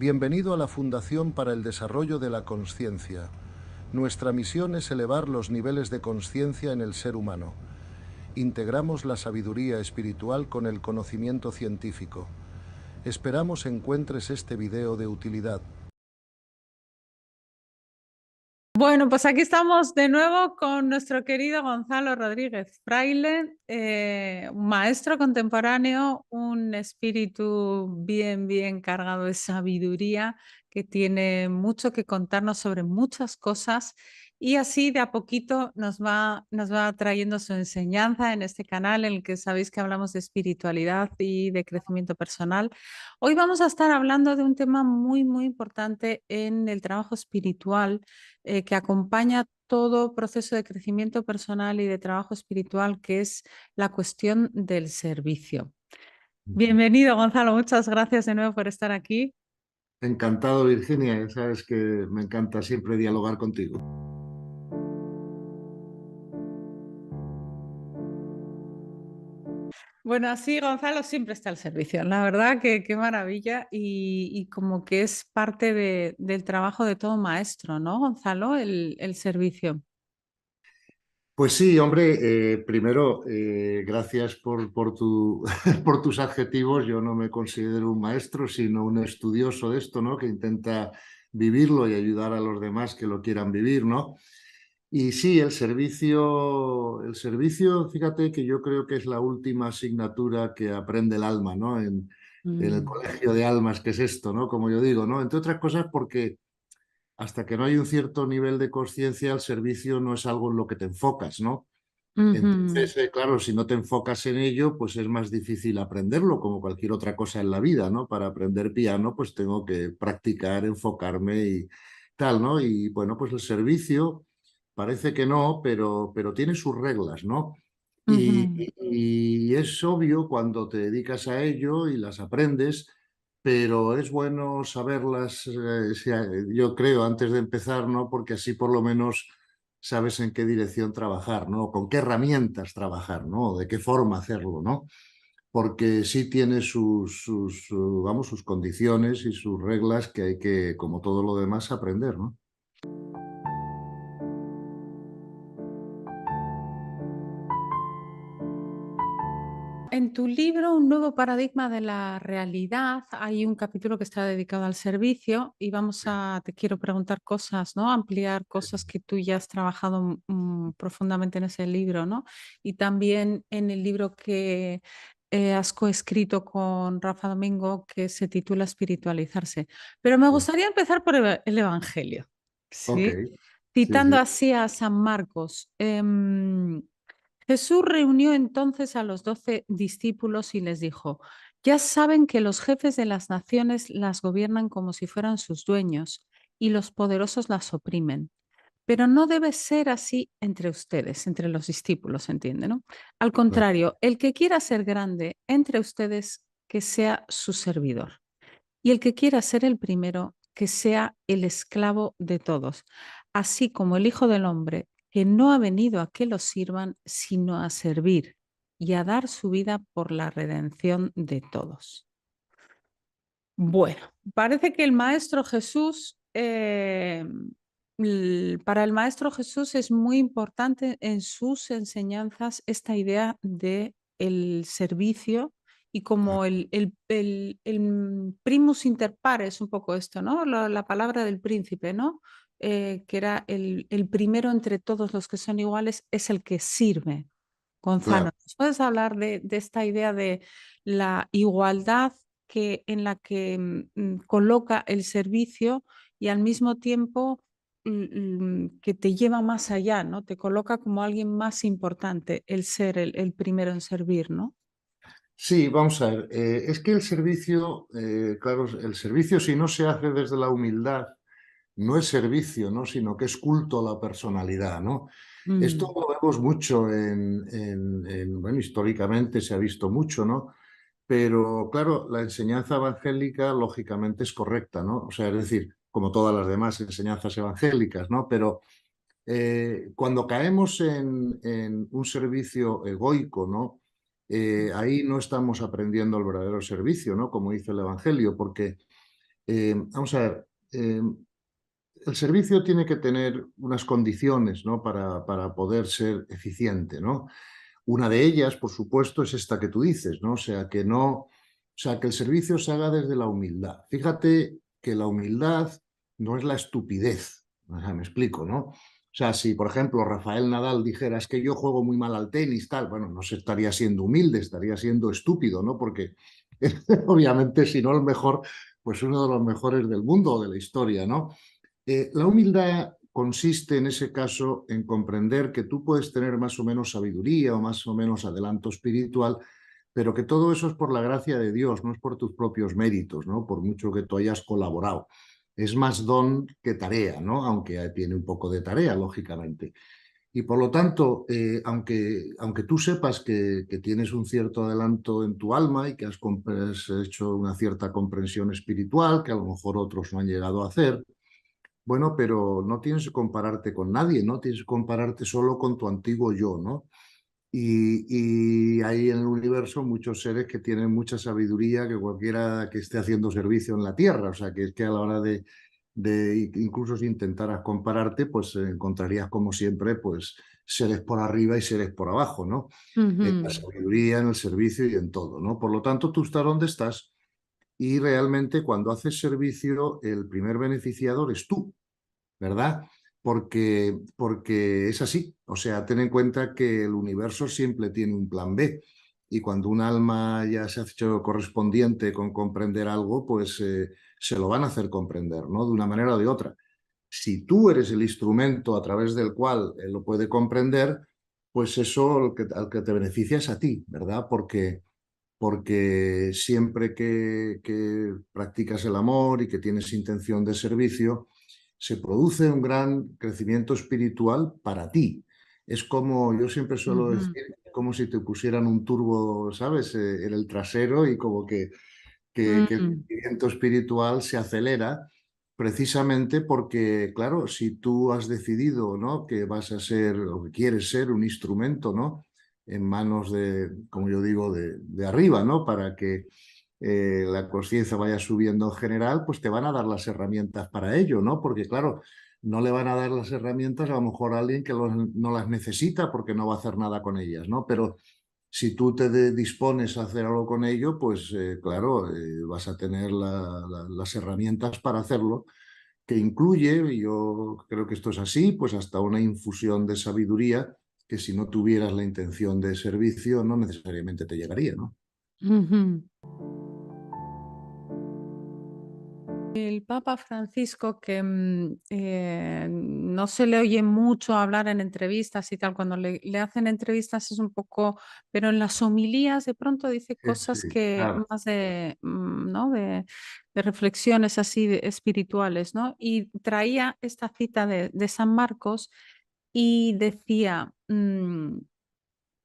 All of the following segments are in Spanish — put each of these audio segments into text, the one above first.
Bienvenido a la Fundación para el Desarrollo de la Consciencia. Nuestra misión es elevar los niveles de consciencia en el ser humano. Integramos la sabiduría espiritual con el conocimiento científico. Esperamos encuentres este video de utilidad. Bueno, pues aquí estamos de nuevo con nuestro querido Gonzalo Rodríguez Fraile, un maestro contemporáneo, un espíritu bien cargado de sabiduría que tiene mucho que contarnos sobre muchas cosas y así de a poquito nos va trayendo su enseñanza en este canal en el que sabéis que hablamos de espiritualidad y de crecimiento personal. Hoy vamos a estar hablando de un tema muy importante en el trabajo espiritual que acompaña todo proceso de crecimiento personal y de trabajo espiritual, que es la cuestión del servicio. Bienvenido, Gonzalo. Muchas gracias de nuevo por estar aquí. Encantado, Virginia. Ya sabes que me encanta siempre dialogar contigo. Bueno, así Gonzalo siempre está al servicio. La verdad que qué maravilla y como que es parte del trabajo de todo maestro, ¿no, Gonzalo? El servicio. Pues sí, hombre, primero, gracias por tus adjetivos. Yo no me considero un maestro, sino un estudioso de esto, ¿no? Que intenta vivirlo y ayudar a los demás que lo quieran vivir, ¿no? Y sí, el servicio, fíjate que yo creo que es la última asignatura que aprende el alma, ¿no? En el Mm. colegio de almas, que es esto, ¿no? Como yo digo, ¿no? Entre otras cosas porque hasta que no hay un cierto nivel de conciencia, el servicio no es algo en lo que te enfocas, ¿no? Ujú. Entonces, claro, si no te enfocas en ello, pues es más difícil aprenderlo, como cualquier otra cosa en la vida, ¿no? Para aprender piano, pues tengo que practicar, enfocarme y tal, ¿no? Y bueno, pues el servicio parece que no, pero tiene sus reglas, ¿no? Y, Ujú. y es obvio cuando te dedicas a ello y las aprendes, pero es bueno saberlas, yo creo, antes de empezar, ¿no? Porque así por lo menos sabes en qué dirección trabajar, ¿no? Con qué herramientas trabajar, ¿no? De qué forma hacerlo, ¿no? Porque sí tiene vamos, sus condiciones y sus reglas que hay que, como todo lo demás, aprender, ¿no? En tu libro, Un nuevo paradigma de la realidad, hay un capítulo que está dedicado al servicio y te quiero preguntar cosas, ¿no? Ampliar cosas que tú ya has trabajado profundamente en ese libro, ¿no? Y también en el libro que has coescrito con Rafa Domingo, que se titula Espiritualizarse. Pero me Sí. gustaría empezar por el Evangelio, Ok, ¿sí? sí, Citando sí. así a San Marcos. Jesús reunió entonces a los 12 discípulos y les dijo, ya saben que los jefes de las naciones las gobiernan como si fueran sus dueños y los poderosos las oprimen. Pero no debe ser así entre ustedes, entre los discípulos, ¿entiende, no? Al Claro. contrario, el que quiera ser grande entre ustedes, que sea su servidor. Y el que quiera ser el primero, que sea el esclavo de todos, así como el Hijo del Hombre, que no ha venido a que lo sirvan, sino a servir y a dar su vida por la redención de todos. Bueno, parece que el Maestro Jesús, para el Maestro Jesús es muy importante en sus enseñanzas esta idea de el servicio y como el primus inter pares, un poco esto, ¿no? La palabra del príncipe, ¿no? Que era el primero entre todos los que son iguales, es el que sirve. Gonzalo, Claro. ¿nos puedes hablar de esta idea de la igualdad en la que coloca el servicio y al mismo tiempo que te lleva más allá, ¿no? Te coloca como alguien más importante, el ser el primero en servir, ¿no? Sí, vamos a ver. Es que el servicio, claro, el servicio si no se hace desde la humildad, no es servicio, ¿no? Sino que es culto a la personalidad, ¿no? Esto Mm. lo vemos mucho bueno, históricamente se ha visto mucho, ¿no? Pero claro, la enseñanza evangélica lógicamente es correcta, ¿no? O sea, es decir, como todas las demás enseñanzas evangélicas, ¿no? Pero cuando caemos en un servicio egoico, ¿no? Ahí no estamos aprendiendo el verdadero servicio, ¿no? Como dice el Evangelio, porque Vamos a ver, el servicio tiene que tener unas condiciones, ¿no? Para poder ser eficiente, ¿no? Una de ellas, por supuesto, es esta que tú dices, ¿no? O sea, que el servicio se haga desde la humildad. Fíjate que la humildad no es la estupidez. O sea, me explico, ¿no? O sea, si por ejemplo Rafael Nadal dijera es que yo juego muy mal al tenis, tal, bueno, no se estaría siendo humilde, estaría siendo estúpido, ¿no? Porque obviamente, si no el mejor, pues uno de los mejores del mundo o de la historia, ¿no? La humildad consiste en ese caso en comprender que tú puedes tener más o menos sabiduría o más o menos adelanto espiritual, pero que todo eso es por la gracia de Dios, no es por tus propios méritos, ¿no? Por mucho que tú hayas colaborado. Es más don que tarea, ¿no? Aunque tiene un poco de tarea, lógicamente. Y por lo tanto, aunque tú sepas que tienes un cierto adelanto en tu alma y que has hecho una cierta comprensión espiritual, que a lo mejor otros no han llegado a hacer, bueno, pero no tienes que compararte con nadie, ¿no? Tienes que compararte solo con tu antiguo yo, ¿no? Y hay en el universo muchos seres que tienen mucha sabiduría que cualquiera que esté haciendo servicio en la Tierra. O sea, que es que a la hora de incluso si intentaras compararte, pues encontrarías como siempre, pues seres por arriba y seres por abajo, ¿no? En la Ujú, sabiduría, en el servicio y en todo, ¿no? Por lo tanto, tú estás donde estás y realmente cuando haces servicio, el primer beneficiador es tú, ¿verdad? Porque es así. O sea, ten en cuenta que el universo siempre tiene un plan B. Y cuando un alma ya se ha hecho correspondiente con comprender algo, pues se lo van a hacer comprender, ¿no? De una manera o de otra. Si tú eres el instrumento a través del cual él lo puede comprender, pues eso al que te beneficia es a ti, ¿verdad? Porque siempre que practicas el amor y que tienes intención de servicio, se produce un gran crecimiento espiritual para ti. Es como, yo siempre suelo ujú, decir, como si te pusieran un turbo, ¿sabes?, en el trasero y como que el mm, crecimiento espiritual se acelera precisamente porque, claro, si tú has decidido, ¿no?, que vas a ser o que quieres ser un instrumento, ¿no?, en manos de, como yo digo, de arriba, ¿no?, para que la conciencia vaya subiendo en general, pues te van a dar las herramientas para ello, ¿no? Porque claro, no le van a dar las herramientas a lo mejor a alguien que no las necesita porque no va a hacer nada con ellas, ¿no? Pero si tú dispones a hacer algo con ello, pues claro, vas a tener las herramientas para hacerlo, que incluye, y yo creo que esto es así, pues hasta una infusión de sabiduría que si no tuvieras la intención de servicio, no necesariamente te llegaría, ¿no? ujú. El Papa Francisco, que no se le oye mucho hablar en entrevistas y tal, cuando le hacen entrevistas es un poco, pero en las homilías de pronto dice Sí, cosas que claro. más ¿no? De reflexiones así espirituales, ¿no? Y traía esta cita de San Marcos y decía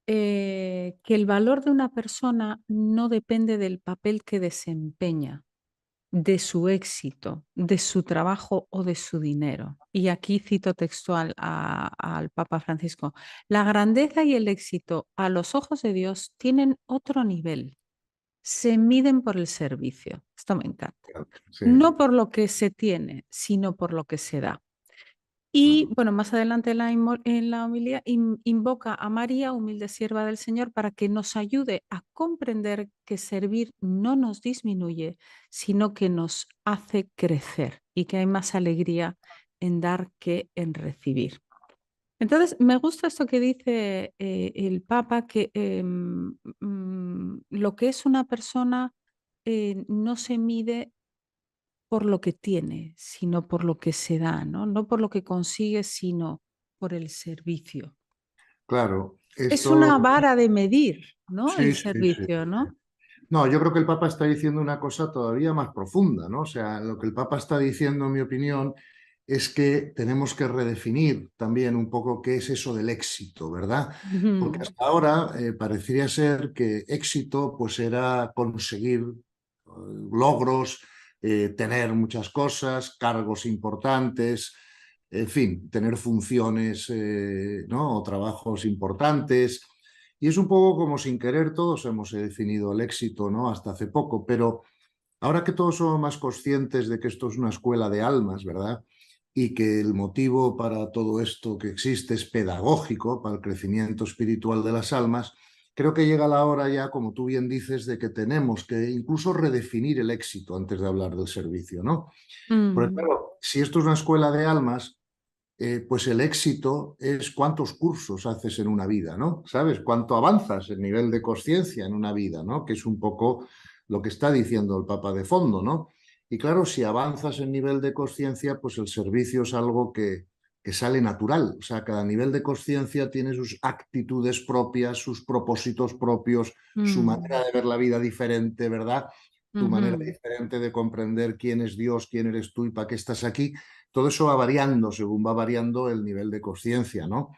que el valor de una persona no depende del papel que desempeña, de su éxito, de su trabajo o de su dinero. Y aquí cito textual al Papa Francisco: la grandeza y el éxito a los ojos de Dios tienen otro nivel, se miden por el servicio. Esto me encanta. Sí. No por lo que se tiene, sino por lo que se da. Y bueno, más adelante en la homilía invoca a María, humilde sierva del Señor, para que nos ayude a comprender que servir no nos disminuye, sino que nos hace crecer y que hay más alegría en dar que en recibir. Entonces, me gusta esto que dice el Papa, que lo que es una persona no se mide por lo que tiene, sino por lo que se da, ¿no? No por lo que consigue, sino por el servicio. Claro, Es esto una vara de medir, ¿no? El sí, sí, sí. servicio, ¿no? No, yo creo que el Papa está diciendo una cosa todavía más profunda, ¿no? O sea, lo que el Papa está diciendo, en mi opinión, es que tenemos que redefinir también un poco qué es eso del éxito, ¿verdad? Porque Ujú, hasta ahora parecería ser que éxito pues era conseguir logros, tener muchas cosas, cargos importantes, en fin, tener funciones, ¿no? O trabajos importantes. Y es un poco como sin querer todos hemos definido el éxito, ¿no? Hasta hace poco, pero Ahora que todos somos más conscientes de que esto es una escuela de almas, ¿verdad? Y que el motivo para todo esto que existe es pedagógico, para el crecimiento espiritual de las almas, creo que llega la hora ya, como tú bien dices, de que tenemos que incluso redefinir el éxito antes de hablar del servicio, ¿no? Porque Mm, claro, si esto es una escuela de almas, pues el éxito es cuántos cursos haces en una vida, ¿no? ¿Sabes? Cuánto avanzas el nivel de conciencia en una vida, ¿no? Que es un poco lo que está diciendo el Papa de fondo, ¿no? Y claro, si avanzas en nivel de conciencia, pues el servicio es algo que sale natural. O sea, cada nivel de conciencia tiene sus actitudes propias, sus propósitos propios, su manera mm, de ver la vida diferente, ¿verdad? Tu manera ujú, diferente de comprender quién es Dios, quién eres tú y para qué estás aquí. Todo eso va variando según va variando el nivel de conciencia, ¿no?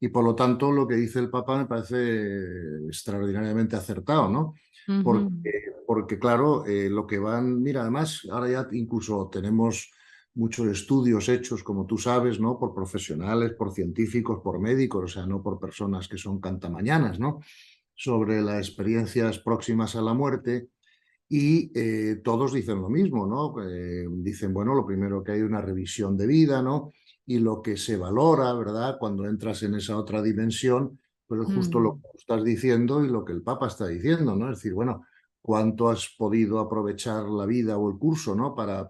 Y por lo tanto, lo que dice el Papa me parece extraordinariamente acertado, ¿no? ujú, Porque claro, lo que van, mira, además, ahora ya incluso tenemos muchos estudios hechos, como tú sabes, ¿no? Por profesionales, por científicos, por médicos, o sea, no por personas que son cantamañanas, ¿no? Sobre las experiencias próximas a la muerte y todos dicen lo mismo, ¿no? Dicen, bueno, lo primero que hay una revisión de vida, ¿no? Y lo que se valora, ¿verdad? Cuando entras en esa otra dimensión, pues es justo lo mm, que estás diciendo y lo que el Papa está diciendo, ¿no? Es decir, bueno, cuánto has podido aprovechar la vida o el curso, ¿no? Para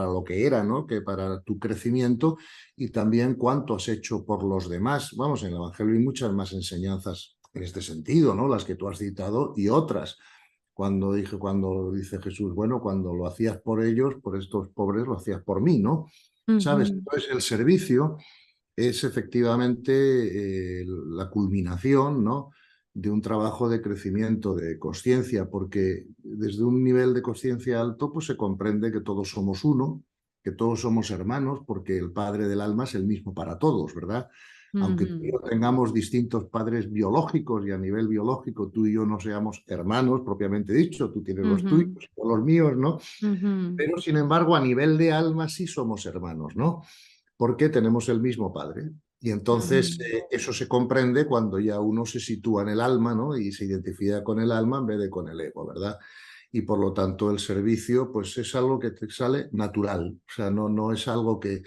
lo que era, ¿no? Que para tu crecimiento y también cuánto has hecho por los demás. Vamos, en el Evangelio hay muchas más enseñanzas en este sentido, ¿no? Las que tú has citado y otras cuando dice Jesús, bueno, cuando lo hacías por ellos, por estos pobres, lo hacías por mí, ¿no? ¿Sabes? ujú, Entonces el servicio es efectivamente la culminación, ¿no? De un trabajo de crecimiento de conciencia, porque desde un nivel de conciencia alto, pues se comprende que todos somos uno, que todos somos hermanos, porque el Padre del alma es el mismo para todos, ¿verdad? Aunque tú y ujú, yo tengamos distintos padres biológicos y a nivel biológico tú y yo no seamos hermanos propiamente dicho, tú tienes los tuyos, ujú, yo los míos, ¿no? ujú, Pero sin embargo, a nivel de alma sí somos hermanos, ¿no? Porque tenemos el mismo padre. Y entonces ujú, eso se comprende cuando ya uno se sitúa en el alma, ¿no? Y se identifica con el alma en vez de con el ego, ¿verdad? Y por lo tanto el servicio pues es algo que te sale natural, o sea, no es algo que,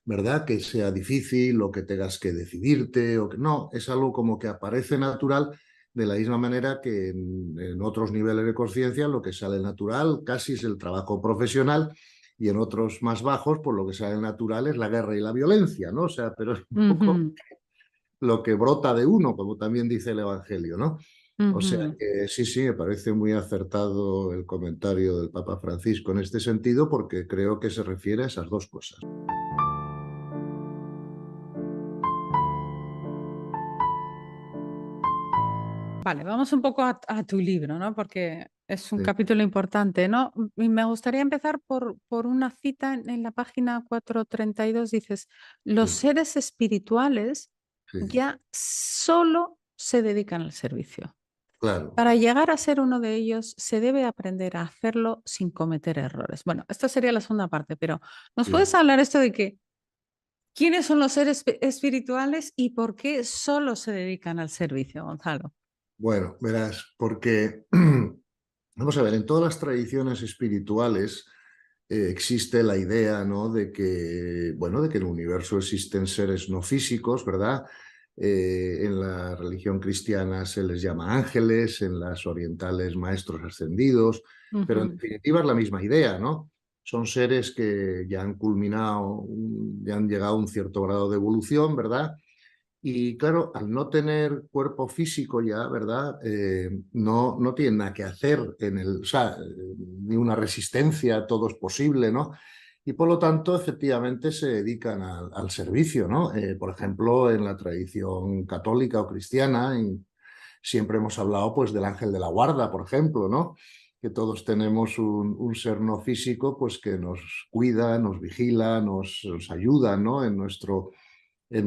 ¿verdad? Que sea difícil o que tengas que decidirte o que no, es algo como que aparece natural de la misma manera que en otros niveles de conciencia lo que sale natural casi es el trabajo profesional y en otros más bajos pues lo que sale natural es la guerra y la violencia, ¿no? O sea, pero es un poco ujú, lo que brota de uno, como también dice el Evangelio, ¿no? O sea ujú. que sí, sí, me parece muy acertado el comentario del Papa Francisco en este sentido porque creo que se refiere a esas dos cosas. Vale, vamos un poco a tu libro, ¿no? Porque es un Sí, capítulo importante, ¿no? Y me gustaría empezar por una cita en la página 432. Dices, los sí, seres espirituales sí, ya solo se dedican al servicio. claro. Para llegar a ser uno de ellos, se debe aprender a hacerlo sin cometer errores. Bueno, esta sería la segunda parte, pero ¿nos Sí. puedes hablar esto de que quiénes son los seres espirituales y por qué solo se dedican al servicio, Gonzalo? Bueno, verás, porque vamos a ver, en todas las tradiciones espirituales existe la idea, ¿no? De que, bueno, de que en el universo existen seres no físicos, ¿verdad? En la religión cristiana se les llama ángeles, en las orientales maestros ascendidos, pero en Ujú, definitiva es la misma idea, ¿no? Son seres que ya han culminado, ya han llegado a un cierto grado de evolución, ¿verdad? Y claro, al no tener cuerpo físico ya, ¿verdad? No tienen nada que hacer en el, o sea, ni una resistencia, todo es posible, ¿no? Y por lo tanto, efectivamente, se dedican al servicio, ¿no? Por ejemplo, en la tradición católica o cristiana, siempre hemos hablado pues del ángel de la guarda, por ejemplo, ¿no? Que todos tenemos un ser no físico, pues que nos cuida, nos vigila, nos ayuda, ¿no? En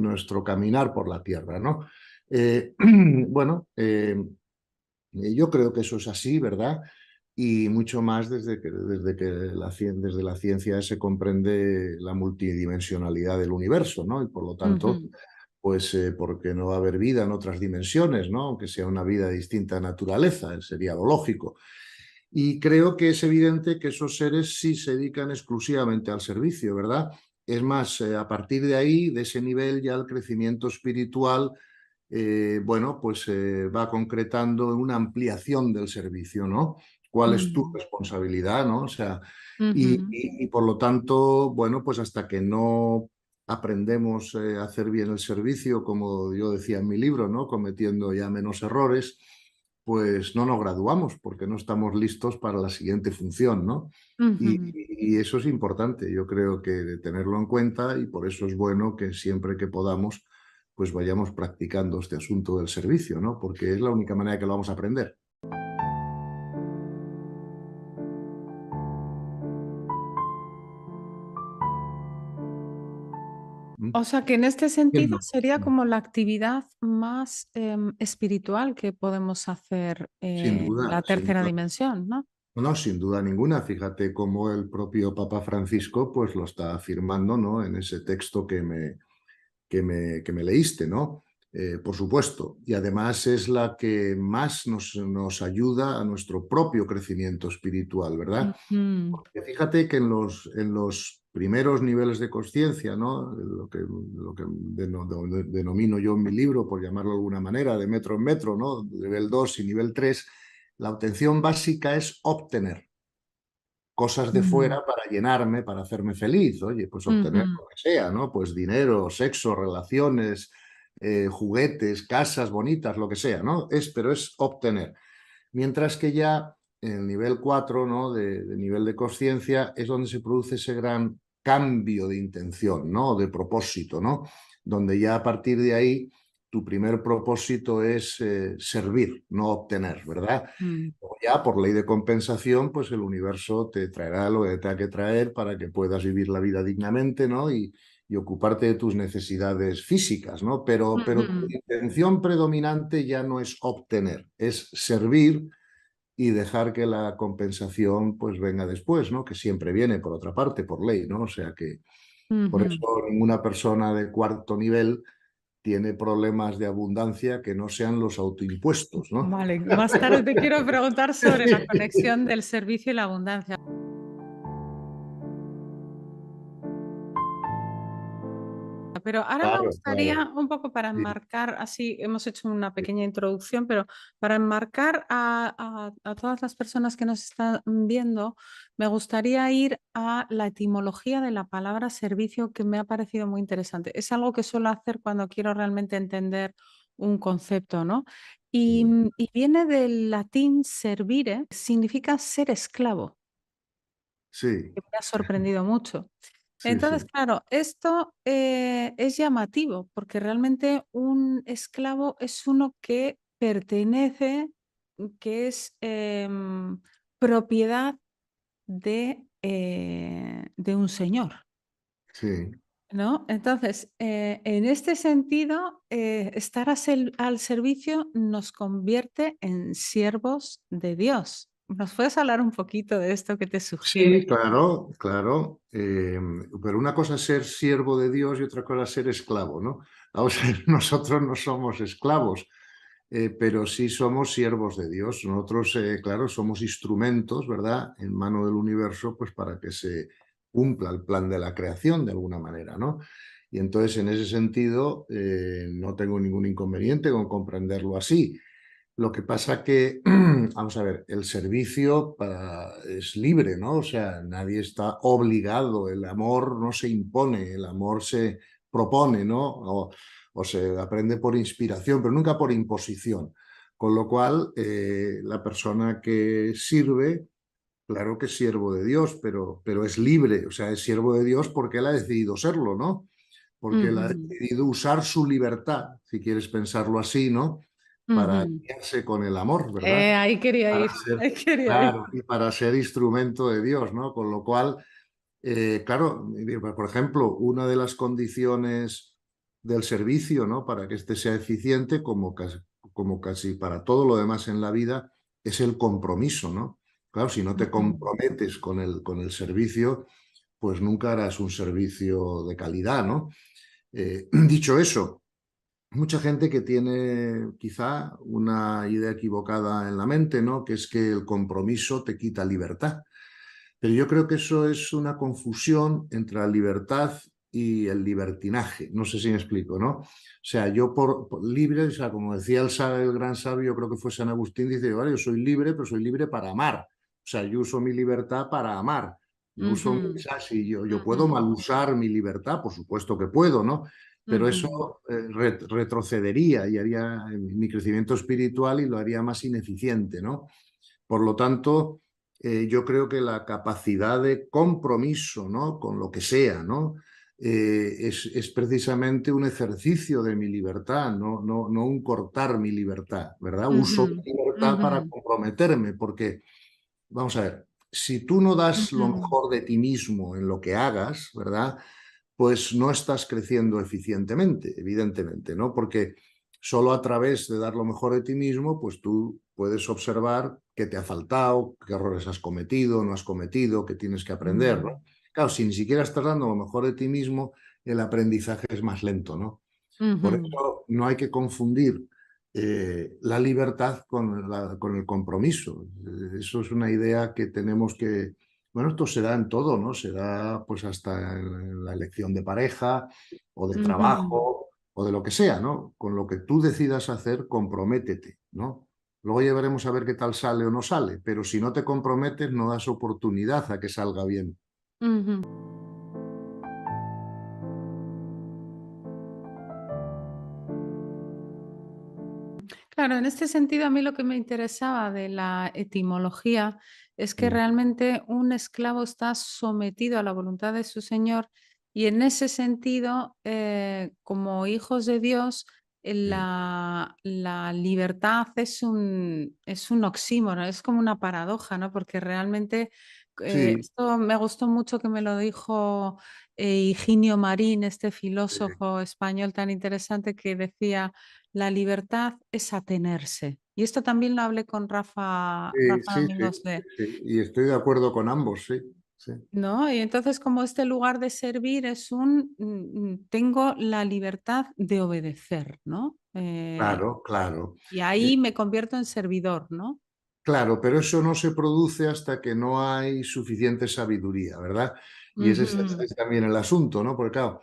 nuestro caminar por la tierra, ¿no? Bueno, yo creo que eso es así, ¿verdad? Y mucho más desde la ciencia se comprende la multidimensionalidad del universo, ¿no? Y por lo tanto, ujú, pues, porque no va a haber vida en otras dimensiones, ¿no? Aunque sea una vida de distinta naturaleza, sería lo lógico. Y creo que es evidente que esos seres sí se dedican exclusivamente al servicio, ¿verdad? Es más, a partir de ahí, de ese nivel, ya el crecimiento espiritual, bueno, pues va concretando una ampliación del servicio, ¿no? ¿Cuál es tu Mm, responsabilidad, ¿no? O sea, ujú. y por lo tanto, bueno, pues hasta que no aprendemos a hacer bien el servicio, como yo decía en mi libro, ¿no? Cometiendo ya menos errores, pues no nos graduamos porque no estamos listos para la siguiente función, ¿no? Ujú. Y eso es importante, yo creo que de tenerlo en cuenta, y por eso es bueno que siempre que podamos, pues vayamos practicando este asunto del servicio, ¿no? Porque es la única manera que lo vamos a aprender. ¿Mm? O sea que en este sentido Entiendo. sería como la actividad más espiritual que podemos hacer Sin en duda, la sin tercera duda. dimensión, ¿no? No, sin duda ninguna. Fíjate cómo el propio Papa Francisco pues lo está afirmando, ¿no? En ese texto que me leíste, ¿no? Por supuesto. Y además es la que más nos ayuda a nuestro propio crecimiento espiritual, ¿verdad? Ujú. Porque fíjate que en los primeros niveles de conciencia, ¿no? Lo que denomino yo en mi libro, por llamarlo de alguna manera, de metro en metro, ¿no? Nivel 2 y nivel 3, la obtención básica es obtener cosas de Mm, fuera para llenarme, para hacerme feliz. Oye, pues obtener ujú. lo que sea, ¿no? Pues dinero, sexo, relaciones, juguetes, casas bonitas, lo que sea, ¿no? Pero es obtener. Mientras que ya en el nivel 4, ¿no? De nivel de conciencia, es donde se produce ese gran cambio de intención, ¿no? De propósito, ¿no? Donde ya a partir de ahí tu primer propósito es servir, no obtener, ¿verdad? Mm. O ya por ley de compensación, pues el universo te traerá lo que te tenga que traer para que puedas vivir la vida dignamente, ¿no? Y ocuparte de tus necesidades físicas, ¿no? Pero tu Ujú. intención predominante ya no es obtener, es servir y dejar que la compensación pues venga después, ¿no? Que siempre viene por otra parte, por ley, ¿no? O sea que por eso Ujú. ninguna persona de cuarto nivel tiene problemas de abundancia que no sean los autoimpuestos, ¿no? Vale, más tarde te quiero preguntar sobre la conexión del servicio y la abundancia. Pero ahora me Claro, claro. gustaría un poco para Sí, enmarcar, así hemos hecho una sí, pequeña introducción, pero para enmarcar a todas las personas que nos están viendo, me gustaría ir a la etimología de la palabra servicio que me ha parecido muy interesante. Es algo que suelo hacer cuando quiero realmente entender un concepto, ¿no? Y, sí, y viene del latín servire, significa ser esclavo, sí, que me ha sorprendido mucho. sí, Entonces, sí, claro, esto es llamativo porque realmente un esclavo es uno que pertenece, que es propiedad de un señor, sí. ¿no? Entonces, en este sentido, estar al servicio nos convierte en siervos de Dios. ¿Nos puedes hablar un poquito de esto que te sugiere? Sí, claro, claro. Pero una cosa es ser siervo de Dios y otra cosa es ser esclavo, ¿no? Vamos a ver, nosotros no somos esclavos, pero sí somos siervos de Dios. Nosotros, claro, somos instrumentos, ¿verdad?, en mano del universo, pues para que se cumpla el plan de la creación de alguna manera, ¿no? Y entonces, en ese sentido, no tengo ningún inconveniente con comprenderlo así. Lo que pasa que, vamos a ver, el servicio es libre, ¿no? O sea, nadie está obligado, el amor no se impone, el amor se propone, ¿no? O se aprende por inspiración, pero nunca por imposición. Con lo cual, la persona que sirve, claro que es siervo de Dios, pero es libre, o sea, es siervo de Dios porque él ha decidido serlo, ¿no? Porque él ha Ujú, decidido usar su libertad, si quieres pensarlo así, ¿no? Para ujú. guiarse con el amor, ¿verdad? Ahí quería Para ir, ser, ahí quería ir. claro, y para ser instrumento de Dios, ¿no? Con lo cual, claro, por ejemplo, una de las condiciones del servicio, ¿no? Para que éste sea eficiente, como casi para todo lo demás en la vida, es el compromiso, ¿no? Claro, si no te Ujú, comprometes con el servicio, pues nunca harás un servicio de calidad, ¿no? Dicho eso, mucha gente que tiene quizá una idea equivocada en la mente, ¿no? Que es que el compromiso te quita libertad. Pero yo creo que eso es una confusión entre la libertad y el libertinaje. No sé si me explico, ¿no? O sea, yo por libre, o sea, como decía el gran sabio, creo que fue San Agustín, dice, vale, yo soy libre, pero soy libre para amar. O sea, yo uso mi libertad para amar. Yo uso, Ujú, si yo puedo ujú, mal usar mi libertad, por supuesto que puedo, ¿no? Pero ujú, eso retrocedería y haría mi crecimiento espiritual y lo haría más ineficiente, ¿no? Por lo tanto, yo creo que la capacidad de compromiso, ¿no? Con lo que sea, ¿no? Es precisamente un ejercicio de mi libertad, no un cortar mi libertad, ¿verdad? Uso ujú, mi libertad ujú, para comprometerme, porque, vamos a ver, si tú no das lo ujú. mejor de ti mismo en lo que hagas, ¿verdad? Pues no estás creciendo eficientemente, evidentemente, ¿no? Porque solo a través de dar lo mejor de ti mismo, pues tú puedes observar qué te ha faltado, qué errores has cometido, no has cometido, qué tienes que aprender, Mm, ¿no? Claro, si ni siquiera estás dando lo mejor de ti mismo, el aprendizaje es más lento, ¿no? Por ujú, eso no hay que confundir la libertad con el compromiso. Eso es una idea que tenemos que, bueno, esto se da en todo, ¿no? Se da pues hasta en la elección de pareja o de ujú, trabajo o de lo que sea, ¿no? Con lo que tú decidas hacer, comprométete, ¿no? Luego ya veremos a ver qué tal sale o no sale, pero si no te comprometes, no das oportunidad a que salga bien. ujú. Claro, en este sentido, a mí lo que me interesaba de la etimología es que Mm, realmente un esclavo está sometido a la voluntad de su señor y en ese sentido, como hijos de Dios, sí, la libertad es un oxímoron, es como una paradoja, ¿no? Porque realmente sí, esto me gustó mucho que me lo dijo Higinio Marín, este sí, filósofo español tan interesante que decía la libertad es atenerse. Y esto también lo hablé con sí, Rafa sí, sí, Domingos de, sí. Y estoy de acuerdo con ambos, sí, sí. ¿no? Y entonces, como este lugar de servir es un, tengo la libertad de obedecer, ¿no? Claro, claro. Y Eh, ahí me convierto en servidor, ¿no? claro, pero eso no se produce hasta que no hay suficiente sabiduría, ¿verdad? Y ese Ujú, es también el asunto, ¿no? Porque claro,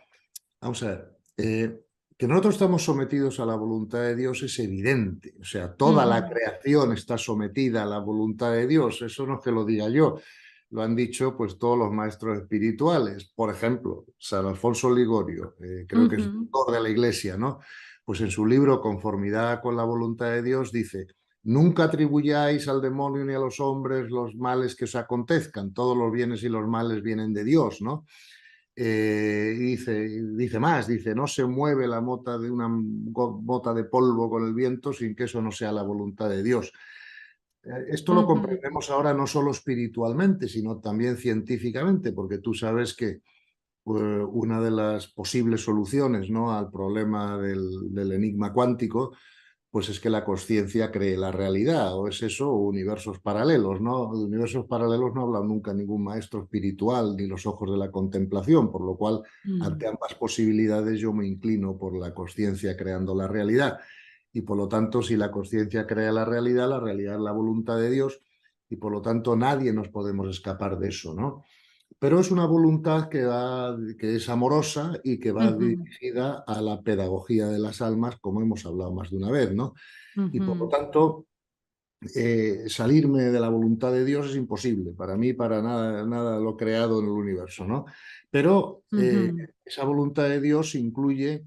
vamos a ver, que nosotros estamos sometidos a la voluntad de Dios es evidente. O sea, toda la ujú, creación está sometida a la voluntad de Dios. Eso no es que lo diga yo. Lo han dicho pues todos los maestros espirituales. Por ejemplo, San Alfonso Ligorio, creo que es ujú, doctor de la Iglesia, ¿no? Pues en su libro Conformidad con la voluntad de Dios dice, nunca atribuyáis al demonio ni a los hombres los males que os acontezcan. Todos los bienes y los males vienen de Dios, ¿no? Dice más, dice, no se mueve la mota de una mota de polvo con el viento sin que eso no sea la voluntad de Dios. Esto lo ujú, comprendemos ahora no solo espiritualmente, sino también científicamente, porque tú sabes que una de las posibles soluciones, ¿no? Al problema del enigma cuántico pues es que la conciencia cree la realidad, o es eso, o universos paralelos, ¿no? De universos paralelos no habla nunca ningún maestro espiritual ni los ojos de la contemplación, por lo cual, mm, ante ambas posibilidades, yo me inclino por la conciencia creando la realidad. Y por lo tanto, si la conciencia crea la realidad es la voluntad de Dios, y por lo tanto nadie nos podemos escapar de eso, ¿no? Pero es una voluntad que es amorosa y que va ujú, dirigida a la pedagogía de las almas, como hemos hablado más de una vez, ¿no? Y por lo ujú, tanto, salirme de la voluntad de Dios es imposible, para mí, para nada, nada lo creado en el universo, ¿no? Pero ujú, esa voluntad de Dios incluye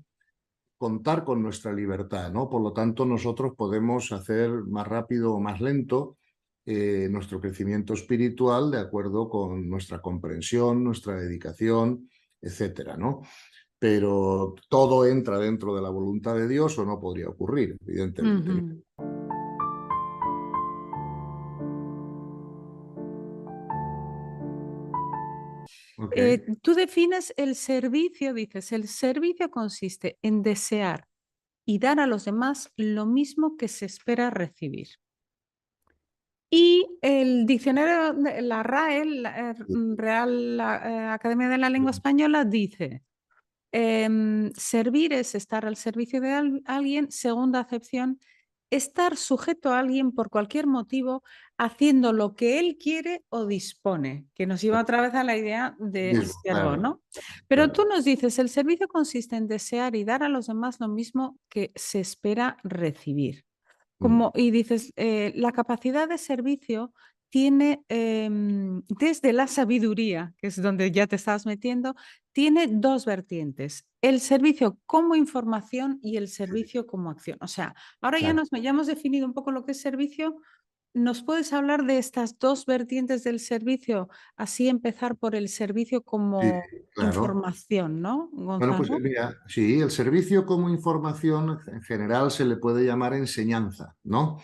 contar con nuestra libertad, ¿no? Por lo tanto, nosotros podemos hacer más rápido o más lento nuestro crecimiento espiritual de acuerdo con nuestra comprensión, nuestra dedicación, etcétera, ¿no? Pero todo entra dentro de la voluntad de Dios o no podría ocurrir, evidentemente, ¿no? ujú. Ok. Tú defines el servicio, dices, el servicio consiste en desear y dar a los demás lo mismo que se espera recibir. Y el diccionario de la RAE, la, Real Academia de la Lengua Española, dice, Servir es estar al servicio de alguien. Segunda acepción, estar sujeto a alguien por cualquier motivo, haciendo lo que él quiere o dispone, que nos lleva otra vez a la idea de Mismo, siervo, claro, ¿no? Pero tú claro. nos dices, el servicio consiste en desear y dar a los demás lo mismo que se espera recibir. Y dices, la capacidad de servicio tiene, desde la sabiduría, que es donde ya te estás metiendo, tiene dos vertientes, el servicio como información y el servicio como acción. O sea, ahora ya Exacto. ya hemos definido un poco lo que es servicio. ¿Nos puedes hablar de estas dos vertientes del servicio? Así empezar por el servicio Sí, como claro. información, ¿no, Bueno, pues Gonzalo? mira, sí, el servicio como información en general se le puede llamar enseñanza, ¿no?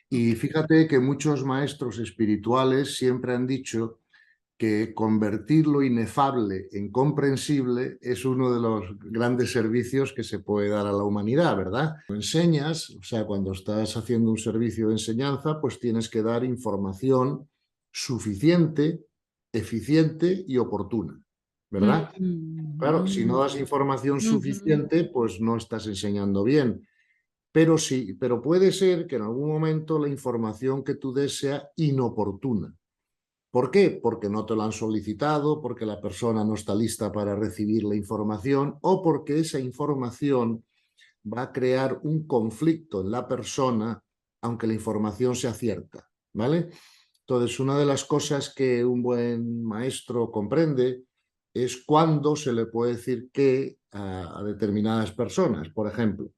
Y fíjate que muchos maestros espirituales siempre han dicho que convertir lo inefable en comprensible es uno de los grandes servicios que se puede dar a la humanidad, ¿verdad? Cuando enseñas, o sea, cuando estás haciendo un servicio de enseñanza, pues tienes que dar información suficiente, eficiente y oportuna, ¿verdad? Claro, si no das información Ujú. suficiente, pues no estás enseñando bien. Pero sí, pero puede ser que en algún momento la información que tú des sea inoportuna. ¿Por qué? Porque no te lo han solicitado, porque la persona no está lista para recibir la información o porque esa información va a crear un conflicto en la persona, aunque la información sea cierta, ¿vale? Entonces, una de las cosas que un buen maestro comprende es cuándo se le puede decir qué a determinadas personas. Por ejemplo,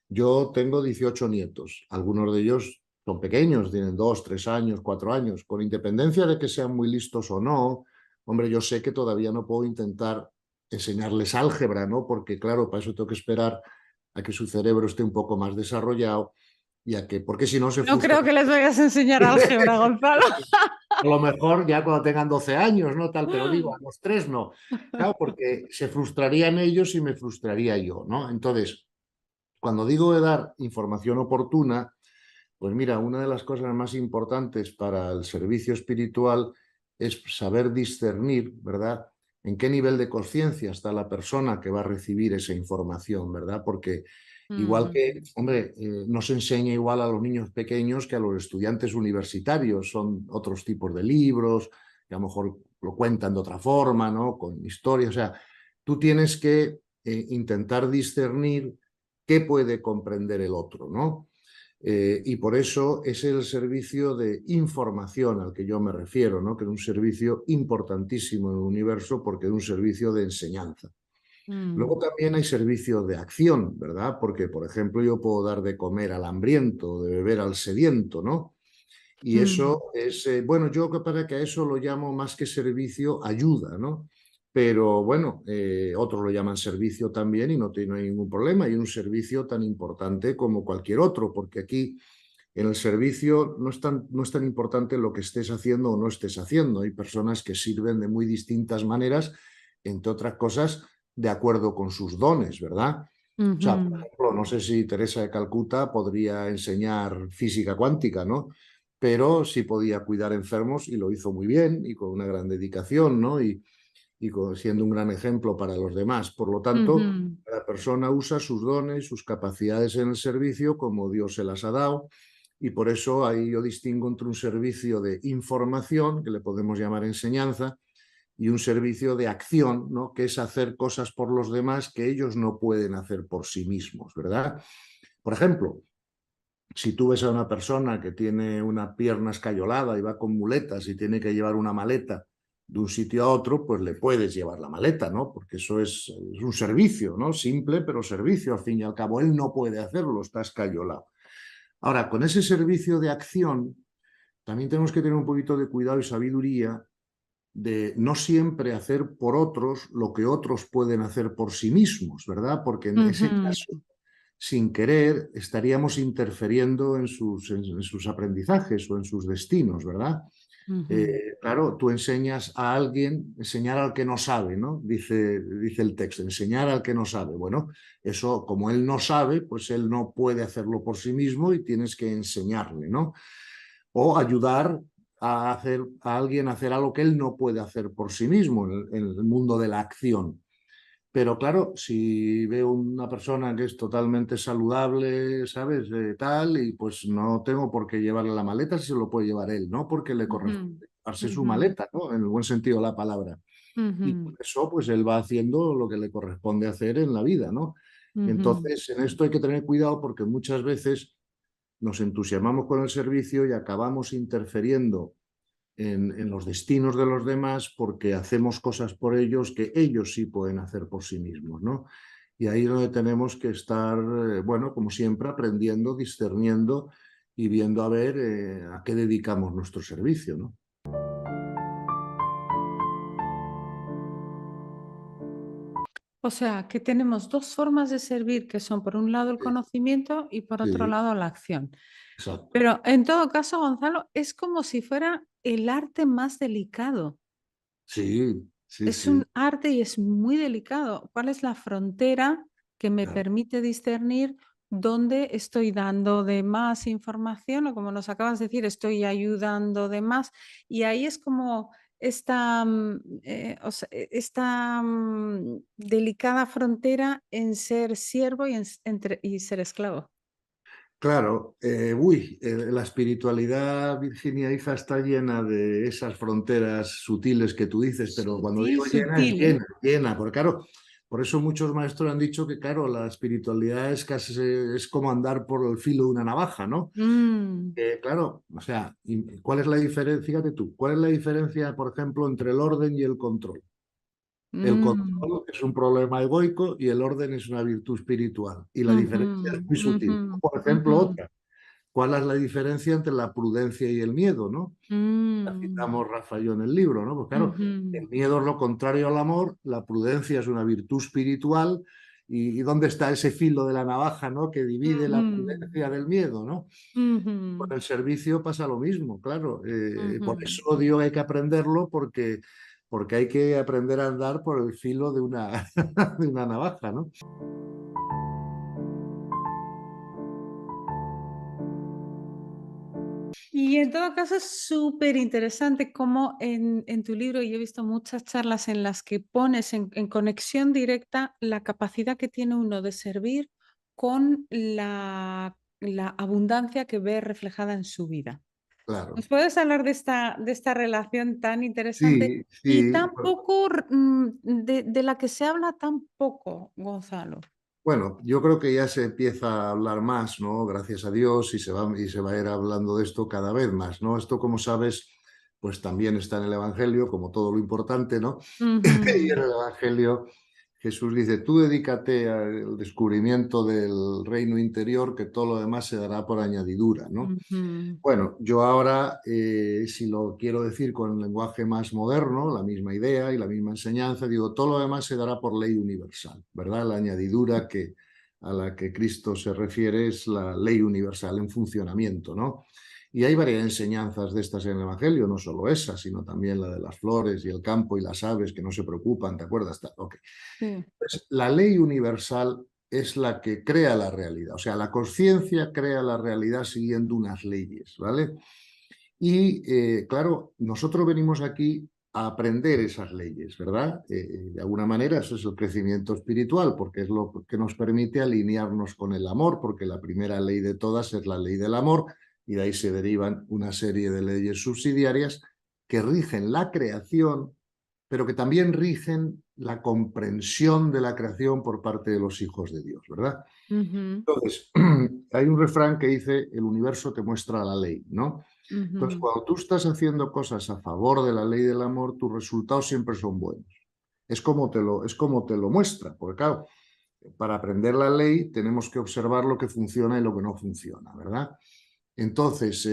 yo tengo 18 nietos, algunos de ellos son pequeños, tienen 2, 3 años, 4 años, con independencia de que sean muy listos o no. Hombre, yo sé que todavía no puedo intentar enseñarles álgebra, ¿no? Porque claro, para eso tengo que esperar a que su cerebro esté un poco más desarrollado y a que, porque si no se No creo frustran. que les vayas a enseñar álgebra, Gonzalo. A lo mejor ya cuando tengan 12 años, ¿no? Tal, pero digo, a los 3 no. Claro, porque se frustrarían ellos y me frustraría yo, ¿no? Entonces, cuando digo de dar información oportuna, pues mira, una de las cosas más importantes para el servicio espiritual es saber discernir, ¿verdad? En qué nivel de conciencia está la persona que va a recibir esa información, ¿verdad? Porque igual Ujú. que, hombre, no se enseña igual a los niños pequeños que a los estudiantes universitarios, son otros tipos de libros, que a lo mejor lo cuentan de otra forma, ¿no? Con historias, o sea, tú tienes que intentar discernir qué puede comprender el otro, ¿no? Y por eso es el servicio de información al que yo me refiero, ¿no? Que es un servicio importantísimo en el universo porque es un servicio de enseñanza. Luego Mm. también hay servicio de acción, ¿verdad? Porque, por ejemplo, yo puedo dar de comer al hambriento, de beber al sediento, ¿no? Y Mm. eso es, bueno, yo para que a eso lo llamo más que servicio, ayuda, ¿no? Pero bueno, otros lo llaman servicio también y no tiene ningún problema. Y un servicio tan importante como cualquier otro, porque aquí en el servicio no es tan importante lo que estés haciendo o no estés haciendo. Hay personas que sirven de muy distintas maneras, entre otras cosas, de acuerdo con sus dones, ¿verdad? O sea, por Ujú. ejemplo, no sé si Teresa de Calcuta podría enseñar física cuántica, ¿no? Pero sí podía cuidar enfermos y lo hizo muy bien y con una gran dedicación, ¿no? Y siendo un gran ejemplo para los demás. Por lo tanto, Ujú. la persona usa sus dones, sus capacidades en el servicio como Dios se las ha dado y por eso ahí yo distingo entre un servicio de información, que le podemos llamar enseñanza, y un servicio de acción, ¿no? Que es hacer cosas por los demás que ellos no pueden hacer por sí mismos, ¿verdad? Por ejemplo, si tú ves a una persona que tiene una pierna escayolada y va con muletas y tiene que llevar una maleta de un sitio a otro, pues le puedes llevar la maleta, ¿no? Porque eso es un servicio, ¿no? Simple, pero servicio, al fin y al cabo. Él no puede hacerlo, está escayolado. Ahora, con ese servicio de acción, también tenemos que tener un poquito de cuidado y sabiduría de no siempre hacer por otros lo que otros pueden hacer por sí mismos, ¿verdad? Porque en ese Ujú. caso, sin querer, estaríamos interfiriendo en sus aprendizajes o en sus destinos, ¿verdad? Ujú. Claro, tú enseñas a alguien, enseñar al que no sabe, ¿no? Dice el texto, enseñar al que no sabe. Bueno, eso como él no sabe, pues él no puede hacerlo por sí mismo y tienes que enseñarle, ¿no? O ayudar a hacer a alguien a hacer algo que él no puede hacer por sí mismo en el mundo de la acción. Pero claro, si veo una persona que es totalmente saludable, ¿sabes? Tal, y pues no tengo por qué llevarle la maleta si se lo puede llevar él, ¿no? Porque le Ujú, corresponde llevarse su ujú, maleta, ¿no? En el buen sentido de la palabra. Y por ujú, eso, pues él va haciendo lo que le corresponde hacer en la vida, ¿no? ujú. Entonces, en esto hay que tener cuidado porque muchas veces nos entusiasmamos con el servicio y acabamos interfiriendo en los destinos de los demás porque hacemos cosas por ellos que ellos sí pueden hacer por sí mismos, ¿no? Y ahí es donde tenemos que estar, bueno, como siempre, aprendiendo, discerniendo y viendo a ver a qué dedicamos nuestro servicio, ¿no? O sea, que tenemos dos formas de servir, que son por un lado el Sí, conocimiento y por otro sí, lado la acción. exacto. Pero en todo caso, Gonzalo, es como si fuera el arte más delicado. Sí, sí, Es sí. un arte y es muy delicado. ¿Cuál es la frontera que me Claro. permite discernir dónde estoy dando de más información o como nos acabas de decir, estoy ayudando de más? Y ahí es como esta, o sea, esta delicada frontera en ser siervo y, y ser esclavo. Claro, la espiritualidad, Virginia, hija, está llena de esas fronteras sutiles que tú dices, pero cuando Sutil, digo llena, es sutil, ¿eh? llena, llena, porque claro, por eso muchos maestros han dicho que, claro, la espiritualidad es casi es como andar por el filo de una navaja, ¿no? Mm, Claro, o sea, ¿cuál es la diferencia? Fíjate tú, ¿cuál es la diferencia, por ejemplo, entre el orden y el control? El mm, control es un problema egoico y el orden es una virtud espiritual. Y la ujú, diferencia es muy sutil. ujú, Por ejemplo, ujú, otra. ¿Cuál es la diferencia entre la prudencia y el miedo, no? La mm, citamos Rafa y yo en el libro, ¿no? Pues claro, ujú. el miedo es lo contrario al amor, la prudencia es una virtud espiritual. ¿Y dónde está ese filo de la navaja, ¿no? Que divide la Ujú, prudencia del miedo, ¿no? Con ujú, el servicio pasa lo mismo, claro. Por ujú. eso digo que hay que aprenderlo porque hay que aprender a andar por el filo de una, de una navaja, ¿no? Y en todo caso es súper interesante cómo en tu libro, y he visto muchas charlas en las que pones en conexión directa la capacidad que tiene uno de servir con la abundancia que ve reflejada en su vida. Claro. ¿Nos puedes hablar de esta relación tan interesante Sí, y sí. tan poco, de la que se habla tan poco, Gonzalo? Bueno, yo creo que ya se empieza a hablar más, ¿no? Gracias a Dios y se va a ir hablando de esto cada vez más, ¿no? Esto, como sabes, pues también está en el Evangelio, como todo lo importante, ¿no? Y en Ujú, el Evangelio Jesús dice, tú dedícate al descubrimiento del reino interior, que todo lo demás se dará por añadidura, ¿no? ujú. Bueno, yo ahora, si lo quiero decir con el lenguaje más moderno, la misma idea y la misma enseñanza, digo, todo lo demás se dará por ley universal, ¿verdad? La añadidura a la que Cristo se refiere es la ley universal en funcionamiento, ¿no? Y hay varias enseñanzas de estas en el Evangelio, no solo esa, sino también la de las flores y el campo y las aves que no se preocupan, ¿te acuerdas? Ok. Sí. Pues la ley universal es la que crea la realidad, o sea, la conciencia crea la realidad siguiendo unas leyes, ¿vale? Y claro, nosotros venimos aquí a aprender esas leyes, ¿verdad? De alguna manera eso es el crecimiento espiritual, porque es lo que nos permite alinearnos con el amor, porque la primera ley de todas es la ley del amor, y de ahí se derivan una serie de leyes subsidiarias que rigen la creación, pero que también rigen la comprensión de la creación por parte de los hijos de Dios, ¿verdad? Ujú, Entonces, hay un refrán que dice, el universo te muestra la ley, ¿no? Entonces, ujú. cuando tú estás haciendo cosas a favor de la ley del amor, tus resultados siempre son buenos. Es como te lo muestra, porque claro, para aprender la ley tenemos que observar lo que funciona y lo que no funciona, ¿verdad? Entonces,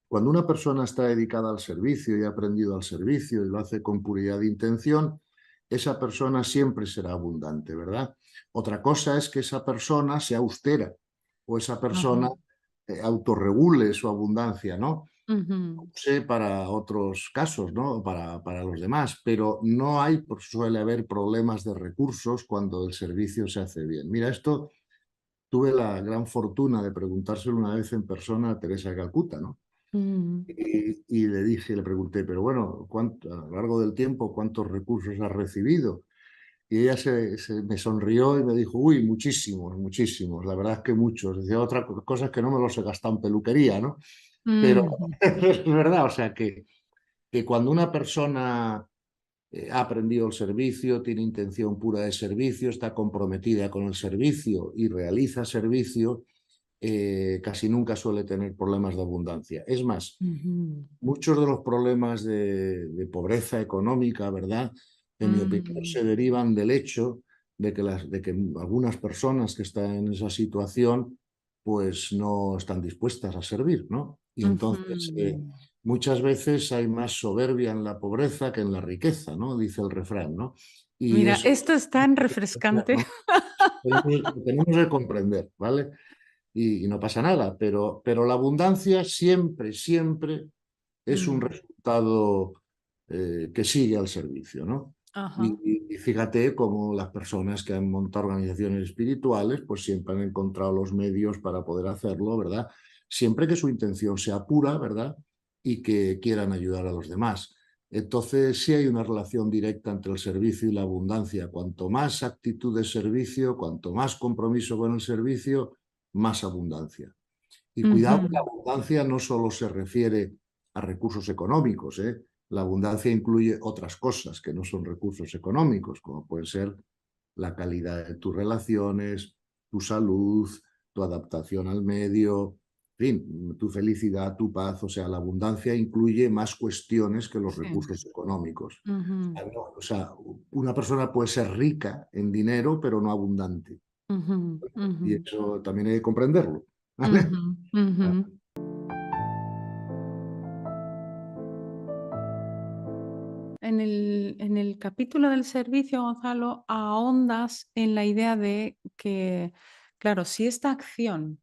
cuando una persona está dedicada al servicio y ha aprendido al servicio y lo hace con puridad de intención, esa persona siempre será abundante, ¿verdad? Otra cosa es que esa persona sea austera o esa persona Ajá. autorregule su abundancia, ¿no? Ujú, Sé para otros casos, ¿no? Para los demás, pero no hay, suele haber problemas de recursos cuando el servicio se hace bien. Mira, esto tuve la gran fortuna de preguntárselo una vez en persona a Teresa de Calcuta, ¿no? ujú, Y le dije, le pregunté, pero bueno, ¿cuánto, a lo largo del tiempo, cuántos recursos has recibido? Y ella me sonrió y me dijo, uy, muchísimos, muchísimos, la verdad es que muchos. Decía, otra cosa es que no me los he gastado en peluquería, ¿no? Pero Ujú. es verdad, o sea, que cuando una persona ha aprendido el servicio, tiene intención pura de servicio, está comprometida con el servicio y realiza servicio, casi nunca suele tener problemas de abundancia. Es más, Ujú. muchos de los problemas de pobreza económica, ¿verdad? En mi opinión, Mm. se derivan del hecho de que algunas personas que están en esa situación pues no están dispuestas a servir, ¿no? Y entonces Ujú. muchas veces hay más soberbia en la pobreza que en la riqueza, ¿no? Dice el refrán, ¿no? Y Mira, eso, esto es tan refrescante. ¿no? Tenemos que comprender, ¿vale? Y no pasa nada, pero la abundancia siempre, siempre es un Mm. resultado que sigue al servicio, ¿no? Ajá. Y fíjate cómo las personas que han montado organizaciones espirituales, pues siempre han encontrado los medios para poder hacerlo, ¿verdad? Siempre que su intención sea pura, ¿verdad? Y que quieran ayudar a los demás. Entonces, sí hay una relación directa entre el servicio y la abundancia. Cuanto más actitud de servicio, cuanto más compromiso con el servicio, más abundancia. Y cuidado, que la Ujú. abundancia no solo se refiere a recursos económicos, ¿eh? La abundancia incluye otras cosas que no son recursos económicos, como pueden ser la calidad de tus relaciones, tu salud, tu adaptación al medio, en fin, tu felicidad, tu paz. O sea, la abundancia incluye más cuestiones que los Sí. recursos económicos. Ujú. O sea, una persona puede ser rica en dinero, pero no abundante. Ujú. Y Ujú. eso también hay que comprenderlo, ¿vale? Ujú. Ujú. En el capítulo del servicio, Gonzalo, ahondas en la idea de que, claro, si esta acción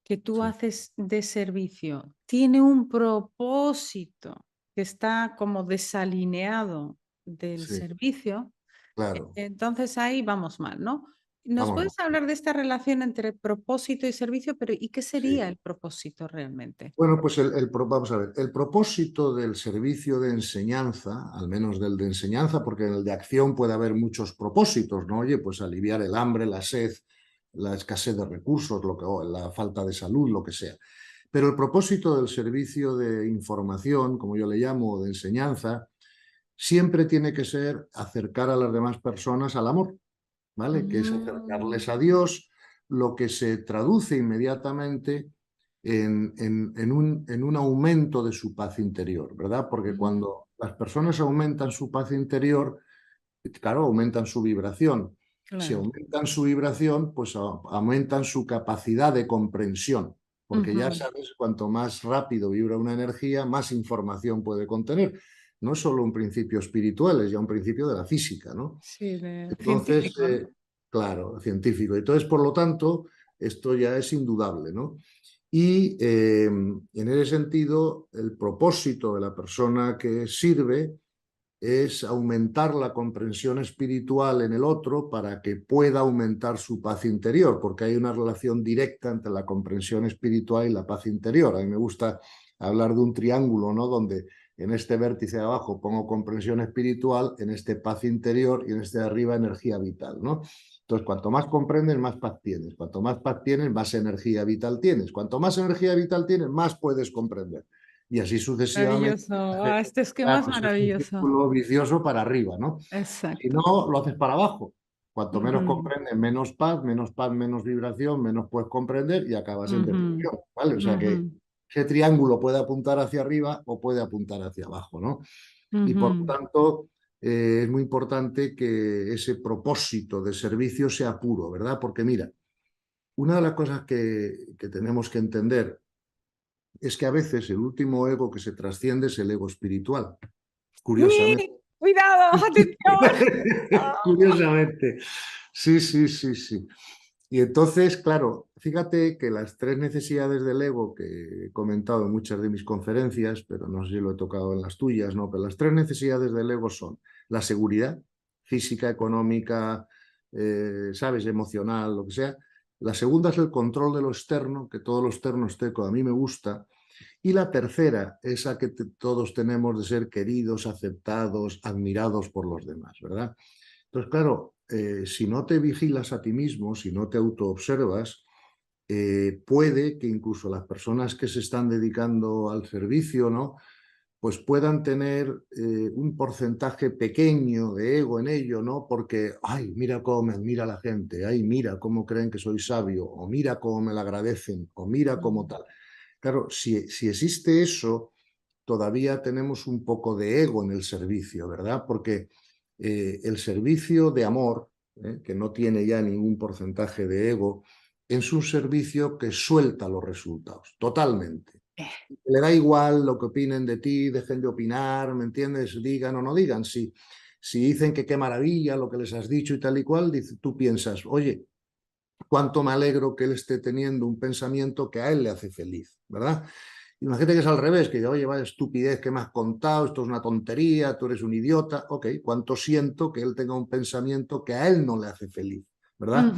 que tú Sí, haces de servicio tiene un propósito que está como desalineado del sí, servicio, claro. entonces ahí vamos mal, ¿no? ¿Nos Vamos, puedes hablar de esta relación entre propósito y servicio? Pero ¿y qué sería sí. el propósito realmente? Bueno, pues vamos a ver, el propósito del servicio de enseñanza, al menos del de enseñanza, porque en el de acción puede haber muchos propósitos, ¿no? Oye, pues aliviar el hambre, la sed, la escasez de recursos, o la falta de salud, lo que sea. Pero el propósito del servicio de información, como yo le llamo, de enseñanza, siempre tiene que ser acercar a las demás personas al amor, ¿vale? Que es acercarles a Mm. Dios, lo que se traduce inmediatamente en un aumento de su paz interior, ¿verdad? Porque Mm. cuando las personas aumentan su paz interior, claro, aumentan su vibración. Si Claro. aumentan su vibración, pues aumentan su capacidad de comprensión, porque ya Ujú. sabes, cuanto más rápido vibra una energía, más información puede contener. No es solo un principio espiritual, es ya un principio de la física, ¿no? Sí, de Entonces, científico, ¿no? claro, científico. Entonces, por lo tanto, esto ya es indudable, ¿no? Y en ese sentido, el propósito de la persona que sirve es aumentar la comprensión espiritual en el otro para que pueda aumentar su paz interior, porque hay una relación directa entre la comprensión espiritual y la paz interior. A mí me gusta hablar de un triángulo, ¿no? Donde en este vértice de abajo pongo comprensión espiritual, en este paz interior y en este de arriba energía vital, ¿no? Entonces, cuanto más comprendes, más paz tienes. Cuanto más paz tienes, más energía vital tienes. Cuanto más energía vital tienes, más puedes comprender. Y así sucesivamente. Maravilloso. Ah, este esquema es Claro, ese es un maravilloso. círculo vicioso para arriba, ¿no? Si Exacto. no, lo haces para abajo. Cuanto menos Ujú. comprendes, menos paz, menos vibración, menos puedes comprender y acabas en Ujú. depresión, ¿vale? O sea que Ujú. ese triángulo puede apuntar hacia arriba o puede apuntar hacia abajo, ¿no? Y por lo Ujú. tanto, es muy importante que ese propósito de servicio sea puro, ¿verdad? Porque mira, una de las cosas que tenemos que entender es que a veces el último ego que se trasciende es el ego espiritual, curiosamente. ¡Uy! Cuidado, atención. Ah. Curiosamente. Sí, sí, sí, sí. Y entonces, claro, fíjate que las tres necesidades del ego que he comentado en muchas de mis conferencias, pero no sé si lo he tocado en las tuyas, ¿no? Pero las tres necesidades del ego son la seguridad física, económica, ¿sabes? Emocional, lo que sea. La segunda es el control de lo externo, que todo lo externo esté como a mí me gusta. Y la tercera, esa que todos tenemos de ser queridos, aceptados, admirados por los demás, ¿verdad? Entonces, claro, si no te vigilas a ti mismo, si no te autoobservas, puede que incluso las personas que se están dedicando al servicio, ¿no?, pues puedan tener un porcentaje pequeño de ego en ello, ¿no? Porque, ay, mira cómo me admira la gente, ay, mira cómo creen que soy sabio, o mira cómo me lo agradecen, o mira cómo tal. Claro, si existe eso, todavía tenemos un poco de ego en el servicio, ¿verdad? Porque el servicio de amor, que no tiene ya ningún porcentaje de ego, es un servicio que suelta los resultados, totalmente. Le da igual lo que opinen de ti, dejen de opinar, ¿me entiendes? Digan o no digan. Si dicen que qué maravilla lo que les has dicho y tal y cual, tú piensas, oye, cuánto me alegro que él esté teniendo un pensamiento que a él le hace feliz, ¿verdad? Imagínate que es al revés, que diga, oye, vaya estupidez que me has contado, esto es una tontería, tú eres un idiota. Ok, cuánto siento que él tenga un pensamiento que a él no le hace feliz, ¿verdad?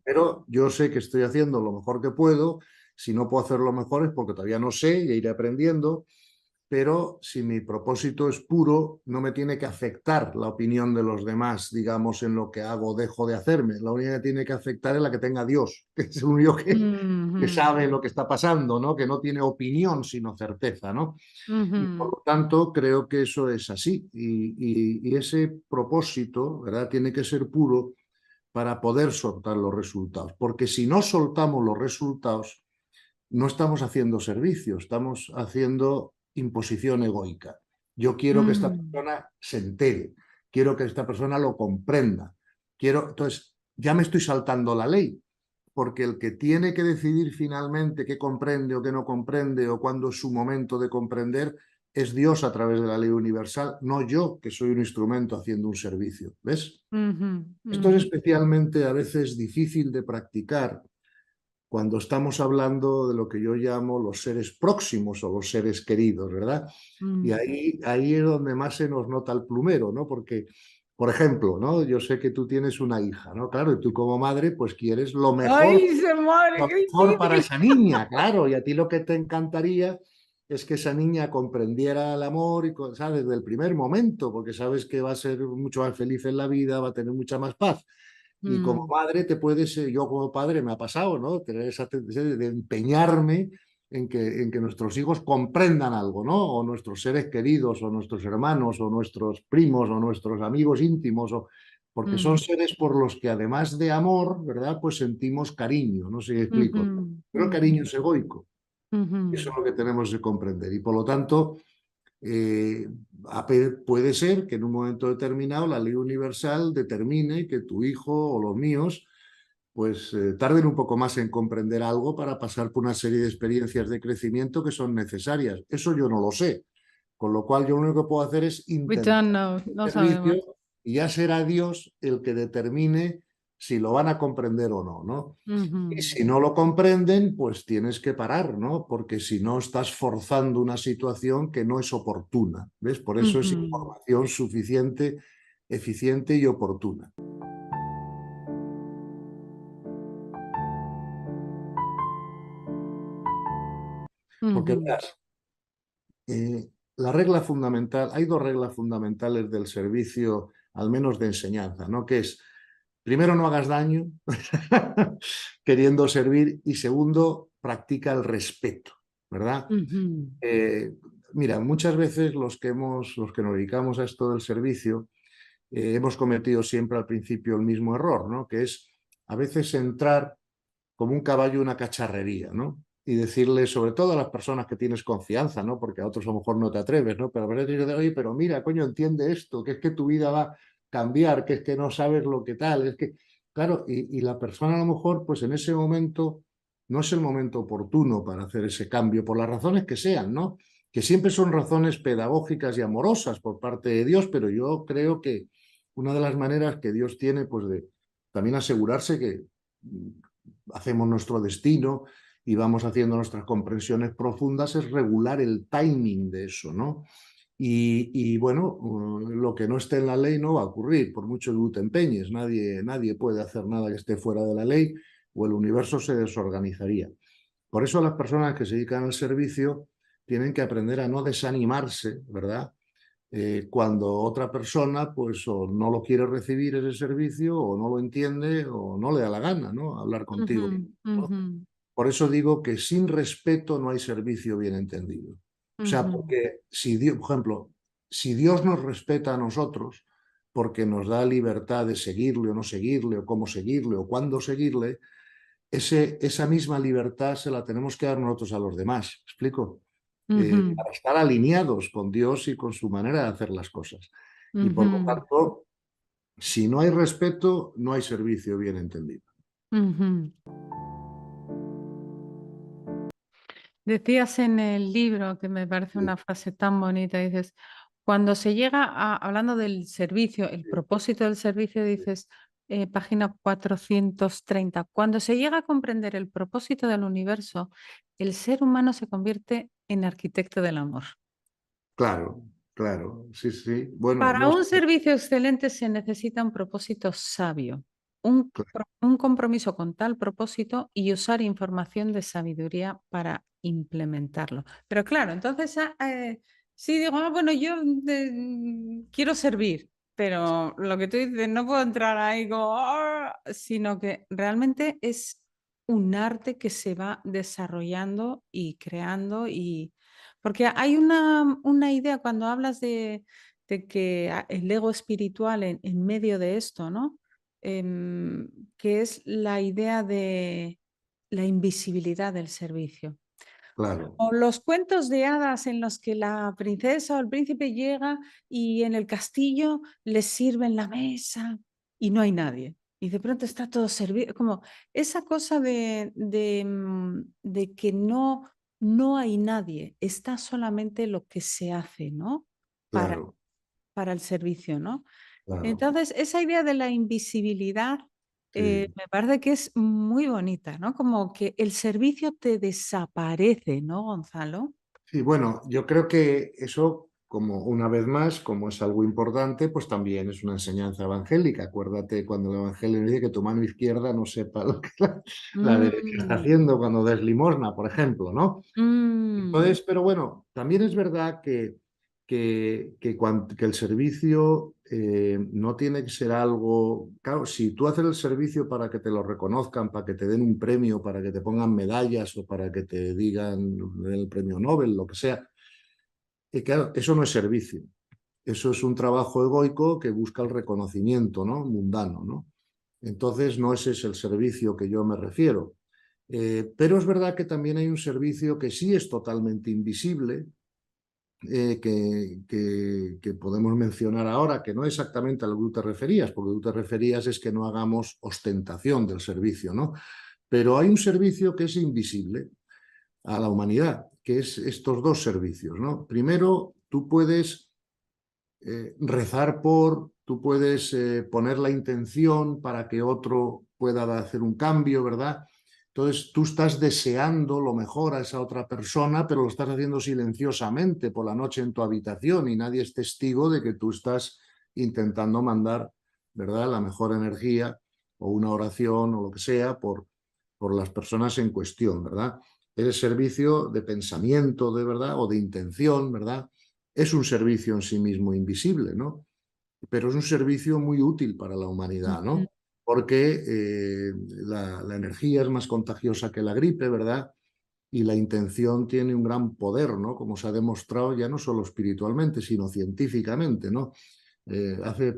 Pero yo sé que estoy haciendo lo mejor que puedo. Si no puedo hacerlo mejor es porque todavía no sé y iré aprendiendo. Pero si mi propósito es puro, no me tiene que afectar la opinión de los demás, digamos, en lo que hago o dejo de hacerme. La única que tiene que afectar es la que tenga Dios, que es el único que sabe lo que está pasando, ¿no? Que no tiene opinión, sino certeza, ¿no? Y por lo tanto, creo que eso es así. Y ese propósito, ¿verdad?, tiene que ser puro para poder soltar los resultados. Porque si no soltamos los resultados, no estamos haciendo servicio, estamos haciendo imposición egoica. Yo quiero que esta persona se entere, quiero que esta persona lo comprenda. Entonces, ya me estoy saltando la ley, porque el que tiene que decidir finalmente qué comprende o qué no comprende o cuándo es su momento de comprender es Dios a través de la ley universal, no yo, que soy un instrumento haciendo un servicio. ¿Ves? Esto es especialmente a veces difícil de practicar cuando estamos hablando de lo que yo llamo los seres próximos o los seres queridos, ¿verdad? Y ahí es donde más se nos nota el plumero, ¿no? Porque, por ejemplo, ¿no?, yo sé que tú tienes una hija, ¿no? Claro, y tú como madre, pues quieres lo mejor, ¡Ay, se madre, lo qué mejor para difícil! esa niña, claro, y a ti lo que te encantaría es que esa niña comprendiera el amor y, ¿sabes?, desde el primer momento, porque sabes que va a ser mucho más feliz en la vida, va a tener mucha más paz. Y como madre te puedes, yo como padre me ha pasado, ¿no?, tener esa tendencia de empeñarme en que nuestros hijos comprendan algo, ¿no? O nuestros seres queridos, o nuestros hermanos, o nuestros primos, o nuestros amigos íntimos, porque son seres por los que además de amor, ¿verdad?, pues sentimos cariño, no sé si explico. Pero el cariño es egoico. Eso es lo que tenemos que comprender. Y por lo tanto, puede ser que en un momento determinado la ley universal determine que tu hijo o los míos pues tarden un poco más en comprender algo para pasar por una serie de experiencias de crecimiento que son necesarias. Eso yo no lo sé. Con lo cual yo lo único que puedo hacer es We intentar don't know, el no sabemos. servicio y ya será Dios el que determine si lo van a comprender o no, ¿no? Y si no lo comprenden, pues tienes que parar, ¿no? Porque si no estás forzando una situación que no es oportuna, ¿ves? Por eso es información suficiente, eficiente y oportuna. Porque verás, la regla fundamental, hay dos reglas fundamentales del servicio, al menos de enseñanza, ¿no? Que es, primero, no hagas daño queriendo servir, y segundo, practica el respeto, ¿verdad? Mira, muchas veces los que nos dedicamos a esto del servicio, hemos cometido siempre al principio el mismo error, ¿no? Que es a veces entrar como un caballo en una cacharrería, ¿no? Y decirle, sobre todo a las personas que tienes confianza, ¿no? Porque a otros a lo mejor no te atreves, ¿no? Pero a veces dices, oye, pero mira, coño, entiende esto, que es que tu vida va a cambiar, que es que no sabes lo que tal, es que, claro, y la persona a lo mejor, pues en ese momento no es el momento oportuno para hacer ese cambio, por las razones que sean, ¿no? Que siempre son razones pedagógicas y amorosas por parte de Dios, pero yo creo que una de las maneras que Dios tiene, pues de también asegurarse que hacemos nuestro destino y vamos haciendo nuestras comprensiones profundas, es regular el timing de eso, ¿no? Y bueno, lo que no esté en la ley no va a ocurrir, por mucho que tú te empeñes. Nadie puede hacer nada que esté fuera de la ley, o el universo se desorganizaría. Por eso las personas que se dedican al servicio tienen que aprender a no desanimarse, ¿verdad?, cuando otra persona pues o no lo quiere recibir ese servicio o no lo entiende o no le da la gana, ¿no? Hablar contigo, Ujú, ¿no? ujú, Por eso digo que sin respeto no hay servicio bien entendido. O sea, ujú, porque si Dios, por ejemplo, si Dios nos respeta a nosotros porque nos da libertad de seguirle o no seguirle, o cómo seguirle, o cuándo seguirle, esa misma libertad se la tenemos que dar nosotros a los demás. ¿Me explico? ujú, Para estar alineados con Dios y con su manera de hacer las cosas. Y por lo ujú, tanto, si no hay respeto, no hay servicio bien entendido. ujú. Decías en el libro, que me parece Sí, una frase tan bonita, dices, cuando se llega a, hablando del servicio, el sí, propósito del servicio, sí. dices, página 430, cuando se llega a comprender el propósito del universo, el ser humano se convierte en arquitecto del amor. Claro, claro, sí, sí. Bueno, Para no sé, un servicio excelente se necesita un propósito sabio, un compromiso con tal propósito y usar información de sabiduría para implementarlo. Pero claro, entonces sí digo, bueno, yo quiero servir, pero lo que tú dices, no puedo entrar ahí como, "Ah", sino que realmente es un arte que se va desarrollando y creando y porque hay una idea cuando hablas de que el ego espiritual en medio de esto, ¿no? Que es la idea de la invisibilidad del servicio. claro, O los cuentos de hadas en los que la princesa o el príncipe llega y en el castillo les sirven la mesa y no hay nadie. Y de pronto está todo servido. Como esa cosa de que no hay nadie, está solamente lo que se hace, ¿no? claro, Para el servicio, ¿no? claro. Entonces, esa idea de la invisibilidad, Sí. me parece que es muy bonita, ¿no? Como que el servicio te desaparece, ¿no, Gonzalo? Sí, bueno, yo creo que eso, como una vez más, como es algo importante, pues también es una enseñanza evangélica. Acuérdate cuando el Evangelio dice que tu mano izquierda no sepa lo que la derecha está Mm, haciendo cuando des limosna, por ejemplo, ¿no? mm, Entonces, pero bueno, también es verdad que el servicio no tiene que ser algo, claro, si tú haces el servicio para que te lo reconozcan, para que te den un premio, para que te pongan medallas o para que te digan el premio Nobel, lo que sea, claro, eso no es servicio, eso es un trabajo egoico que busca el reconocimiento, ¿no? Mundano, ¿no? Entonces, no ese es el servicio que yo me refiero. Pero es verdad que también hay un servicio que sí es totalmente invisible, que podemos mencionar ahora, que no exactamente a lo que tú te referías, porque tú te referías es que no hagamos ostentación del servicio, ¿no? Pero hay un servicio que es invisible a la humanidad, que es estos dos servicios, ¿no? Primero, tú puedes rezar tú puedes poner la intención para que otro pueda hacer un cambio, ¿verdad? Entonces tú estás deseando lo mejor a esa otra persona, pero lo estás haciendo silenciosamente por la noche en tu habitación y nadie es testigo de que tú estás intentando mandar, ¿verdad?, la mejor energía o una oración o lo que sea por las personas en cuestión, ¿verdad? El servicio de pensamiento, de verdad, o de intención, ¿verdad? Es un servicio en sí mismo invisible, ¿no? Pero es un servicio muy útil para la humanidad, ujú, ¿no? Porque la energía es más contagiosa que la gripe, ¿verdad? Y la intención tiene un gran poder, ¿no? Como se ha demostrado ya no solo espiritualmente, sino científicamente, ¿no? Hace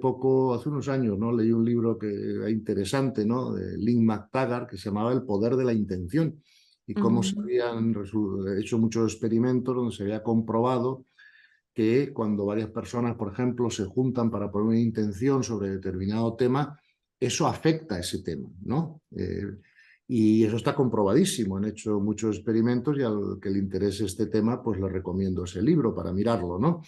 unos años, ¿no? Leí un libro que era interesante, ¿no? De Lynn McTaggart, que se llamaba El poder de la intención, y cómo se ujú, habían hecho muchos experimentos donde se había comprobado que cuando varias personas, por ejemplo, se juntan para poner una intención sobre determinado tema, eso afecta a ese tema, ¿no? Y eso está comprobadísimo. Han hecho muchos experimentos y al que le interese este tema, pues le recomiendo ese libro para mirarlo, ¿no?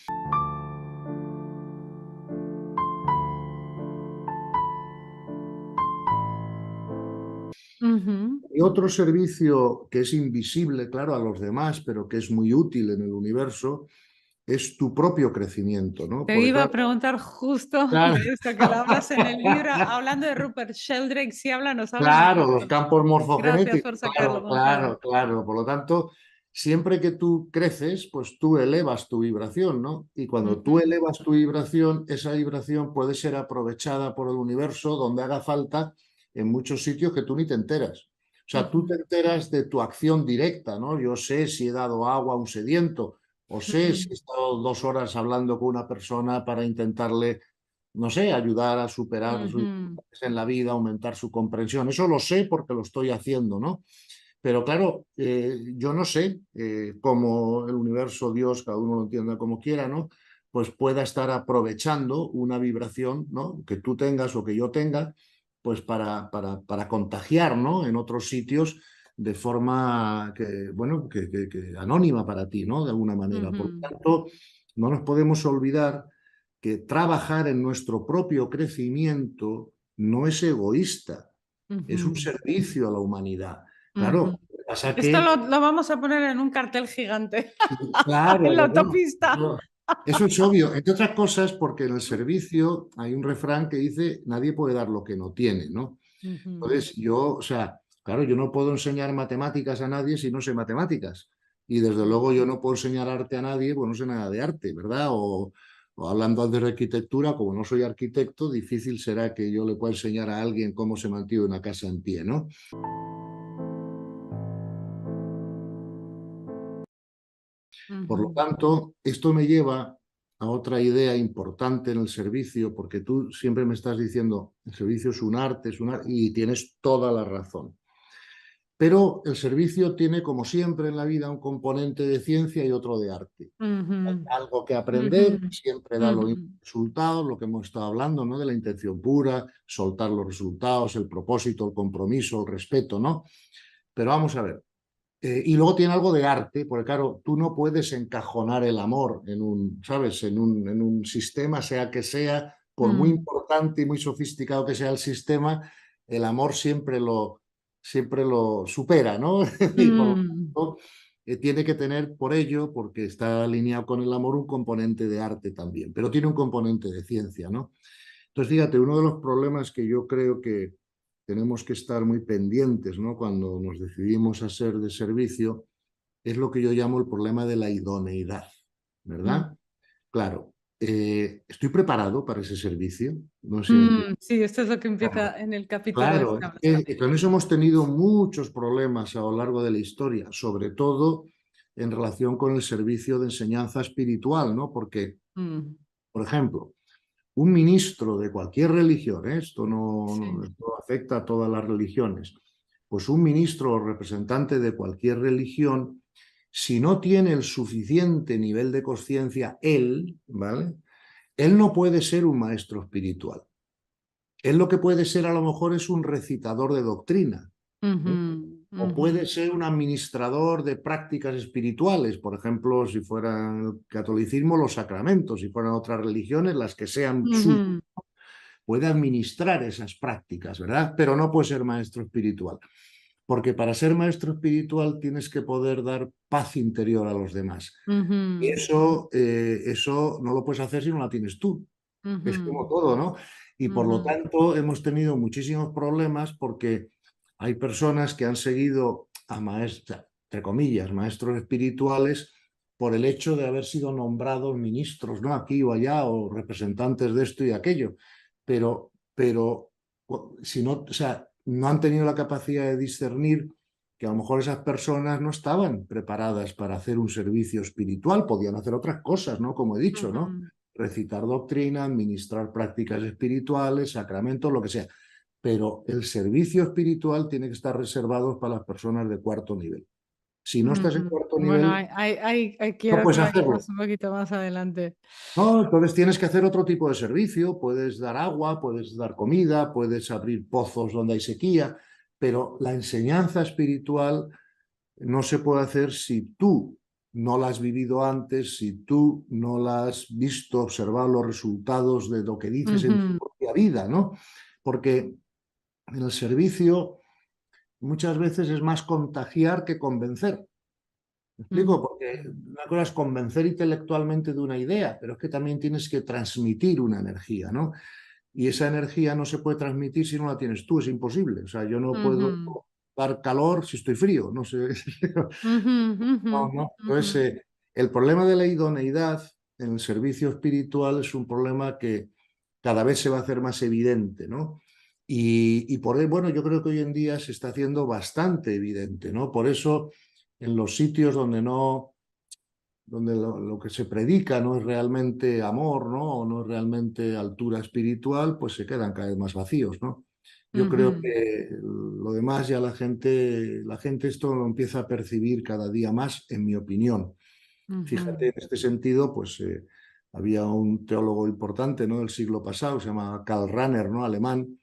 ujú. Y otro servicio que es invisible, claro, a los demás, pero que es muy útil en el universo, es tu propio crecimiento, ¿no? Te Porque iba claro, a preguntar justo claro, de esto, que lo hablas en el libro, hablando de Rupert Sheldrake, sí, háblanos, háblanos de claro, los esto. campos Gracias morfogenéticos, por sacarlo, claro, Gonzalo. claro, claro. Por lo tanto, siempre que tú creces, pues tú elevas tu vibración, ¿no? Y cuando tú elevas tu vibración, esa vibración puede ser aprovechada por el universo donde haga falta en muchos sitios que tú ni te enteras. O sea, tú te enteras de tu acción directa, ¿no? Yo sé si he dado agua a un sediento, o sé si he estado 2 horas hablando con una persona para intentarle, no sé, ayudar a superar sus dificultades en la vida, aumentar su comprensión. Eso lo sé porque lo estoy haciendo, ¿no? Pero claro, yo no sé cómo el universo, Dios, cada uno lo entienda como quiera, ¿no? Pues pueda estar aprovechando una vibración, ¿no? Que tú tengas o que yo tenga, pues para contagiar, ¿no? En otros sitios de forma que, bueno, que anónima para ti, ¿no? De alguna manera. Por lo tanto, no nos podemos olvidar que trabajar en nuestro propio crecimiento no es egoísta, es un servicio a la humanidad. Claro, pasa Esto que, lo vamos a poner en un cartel gigante en claro, la bueno, autopista. eso es obvio. Entre otras cosas, porque en el servicio hay un refrán que dice, nadie puede dar lo que no tiene, ¿no? Entonces, yo, o sea, claro, yo no puedo enseñar matemáticas a nadie si no sé matemáticas. Y desde luego yo no puedo enseñar arte a nadie, pues no sé nada de arte, ¿verdad? O hablando de arquitectura, como no soy arquitecto, difícil será que yo le pueda enseñar a alguien cómo se mantiene una casa en pie, ¿no? Por lo tanto, esto me lleva a otra idea importante en el servicio, porque tú siempre me estás diciendo, el servicio es un arte, y tienes toda la razón. Pero el servicio tiene, como siempre en la vida, un componente de ciencia y otro de arte. Hay algo que aprender, siempre da los resultados, lo que hemos estado hablando, ¿no? De la intención pura, soltar los resultados, el propósito, el compromiso, el respeto, ¿no? Pero vamos a ver. Y luego tiene algo de arte, porque claro, tú no puedes encajonar el amor en un, ¿sabes? En un sistema, sea que sea, por muy importante y muy sofisticado que sea el sistema, el amor siempre lo supera, ¿no? Y por lo tanto, tiene que tener por ello, porque está alineado con el amor, un componente de arte también, pero tiene un componente de ciencia, ¿no? Entonces, fíjate, uno de los problemas que yo creo que tenemos que estar muy pendientes, ¿no? Cuando nos decidimos a ser de servicio, es lo que yo llamo el problema de la idoneidad, ¿verdad? Claro, ¿estoy preparado para ese servicio? No sé si me entiendes. Sí, esto es lo que empieza en el capítulo Claro, este. es que con eso hemos tenido muchos problemas a lo largo de la historia, sobre todo en relación con el servicio de enseñanza espiritual, ¿no? Porque, por ejemplo, un ministro de cualquier religión, esto esto afecta a todas las religiones, pues un ministro o representante de cualquier religión, si no tiene el suficiente nivel de conciencia, él, ¿vale? Él no puede ser un maestro espiritual. Él lo que puede ser a lo mejor es un recitador de doctrina, ¿eh? O puede ser un administrador de prácticas espirituales, por ejemplo, si fuera el catolicismo, los sacramentos, si fueran otras religiones, las que sean suyas, puede administrar esas prácticas, ¿verdad? Pero no puede ser maestro espiritual, porque para ser maestro espiritual tienes que poder dar paz interior a los demás. Y eso no lo puedes hacer si no la tienes tú. Es como todo, ¿no? Y por lo tanto hemos tenido muchísimos problemas porque hay personas que han seguido a maestros, entre comillas, maestros espirituales por el hecho de haber sido nombrados ministros, ¿no? Aquí o allá, o representantes de esto y aquello. Pero si no, o sea, no han tenido la capacidad de discernir que a lo mejor esas personas no estaban preparadas para hacer un servicio espiritual, podían hacer otras cosas, ¿no? Como he dicho, ¿no? Recitar doctrina, administrar prácticas espirituales, sacramentos, lo que sea. Pero el servicio espiritual tiene que estar reservado para las personas de cuarto nivel. Si no estás en cuarto Bueno, nivel, no quiero que puedes vayamos hacerlo. un poquito más adelante. No, entonces tienes que hacer otro tipo de servicio. Puedes dar agua, puedes dar comida, puedes abrir pozos donde hay sequía, pero la enseñanza espiritual no se puede hacer si tú no la has vivido antes, si tú no la has visto, observado los resultados de lo que dices en tu propia vida, ¿no? Porque en el servicio muchas veces es más contagiar que convencer. ¿Me explico? Porque una cosa es convencer intelectualmente de una idea, pero es que también tienes que transmitir una energía, ¿no? Y esa energía no se puede transmitir si no la tienes tú, es imposible. O sea, yo no puedo dar calor si estoy frío, no sé. No, no. Entonces, el problema de la idoneidad en el servicio espiritual es un problema que cada vez se va a hacer más evidente, ¿no? Y por ahí, bueno, yo creo que hoy en día se está haciendo bastante evidente, ¿no? Por eso, en los sitios donde no, donde lo que se predica no es realmente amor, ¿no? O no es realmente altura espiritual, pues se quedan cada vez más vacíos, ¿no? Yo creo que lo demás ya la gente esto lo empieza a percibir cada día más, en mi opinión. Fíjate, en este sentido, pues había un teólogo importante, ¿no?, del siglo pasado, se llama Karl Rahner, ¿no?, alemán,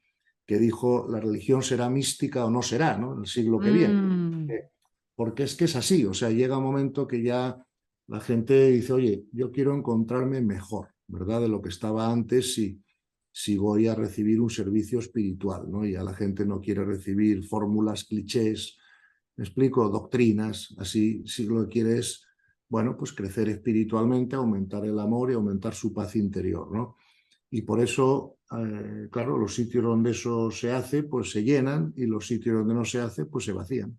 que dijo, la religión será mística o no será, ¿no?, en el siglo que viene. Porque es que es así, o sea, llega un momento que ya la gente dice, oye, yo quiero encontrarme mejor, ¿verdad?, de lo que estaba antes si voy a recibir un servicio espiritual, ¿no? Y a la gente no quiere recibir fórmulas, clichés, me explico, doctrinas, así, si lo que quiere es, bueno, pues crecer espiritualmente, aumentar el amor y aumentar su paz interior, ¿no? Y por eso, claro, los sitios donde eso se hace, pues se llenan, y los sitios donde no se hace, pues se vacían.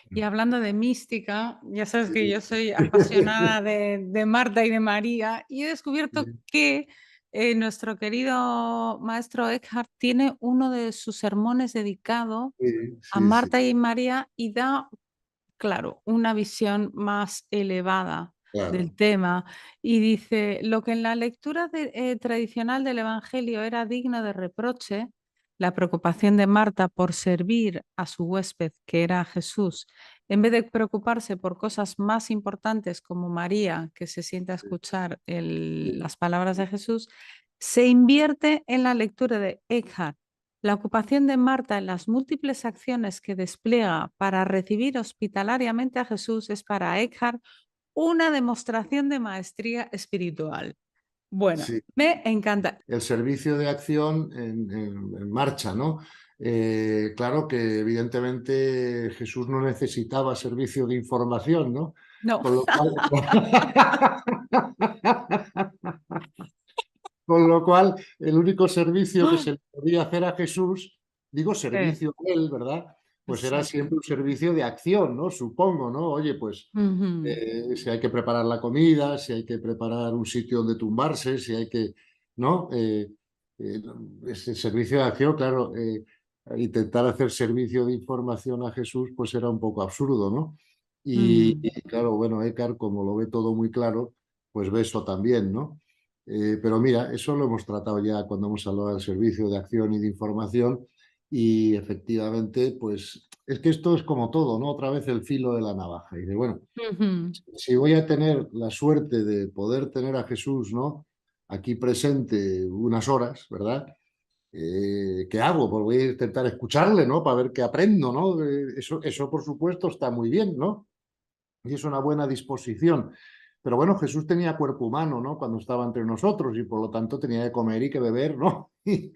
Y hablando de mística, ya sabes que yo soy apasionada de Marta y de María, y he descubierto que nuestro querido maestro Eckhart tiene uno de sus sermones dedicado a Sí, Marta y María, y da, claro, una visión más elevada claro. del tema. Y dice, lo que en la lectura tradicional del Evangelio era digno de reproche, la preocupación de Marta por servir a su huésped, que era Jesús, en vez de preocuparse por cosas más importantes como María, que se sienta a escuchar las palabras de Jesús, se invierte en la lectura de Eckhart. La ocupación de Marta en las múltiples acciones que despliega para recibir hospitalariamente a Jesús es para Eckhart una demostración de maestría espiritual. Bueno, Sí. me encanta. El servicio de acción en marcha, ¿no? Claro que evidentemente Jesús no necesitaba servicio de información, ¿no? No. Con lo cual, con lo cual, el único servicio que se le podía hacer a Jesús, digo servicio a él, ¿verdad? Pues era Exacto. siempre un servicio de acción, ¿no? Supongo, ¿no? Oye, pues si hay que preparar la comida, si hay que preparar un sitio donde tumbarse, si hay que, ¿no? Ese servicio de acción, claro, intentar hacer servicio de información a Jesús, pues era un poco absurdo, ¿no? Y claro, bueno, Eckhart, como lo ve todo muy claro, pues ve eso también, ¿no? Pero mira, eso lo hemos tratado ya cuando hemos hablado del servicio de acción y de información, y efectivamente, pues es que esto es como todo, ¿no? Otra vez el filo de la navaja. Y de, bueno, si voy a tener la suerte de poder tener a Jesús, ¿no?, aquí presente unas horas, ¿verdad? ¿Qué hago? Pues voy a intentar escucharle, ¿no? Para ver qué aprendo, ¿no? Eso, por supuesto, está muy bien, ¿no? Y es una buena disposición. Pero bueno, Jesús tenía cuerpo humano, ¿no?, cuando estaba entre nosotros, y por lo tanto tenía que comer y que beber, ¿no? Y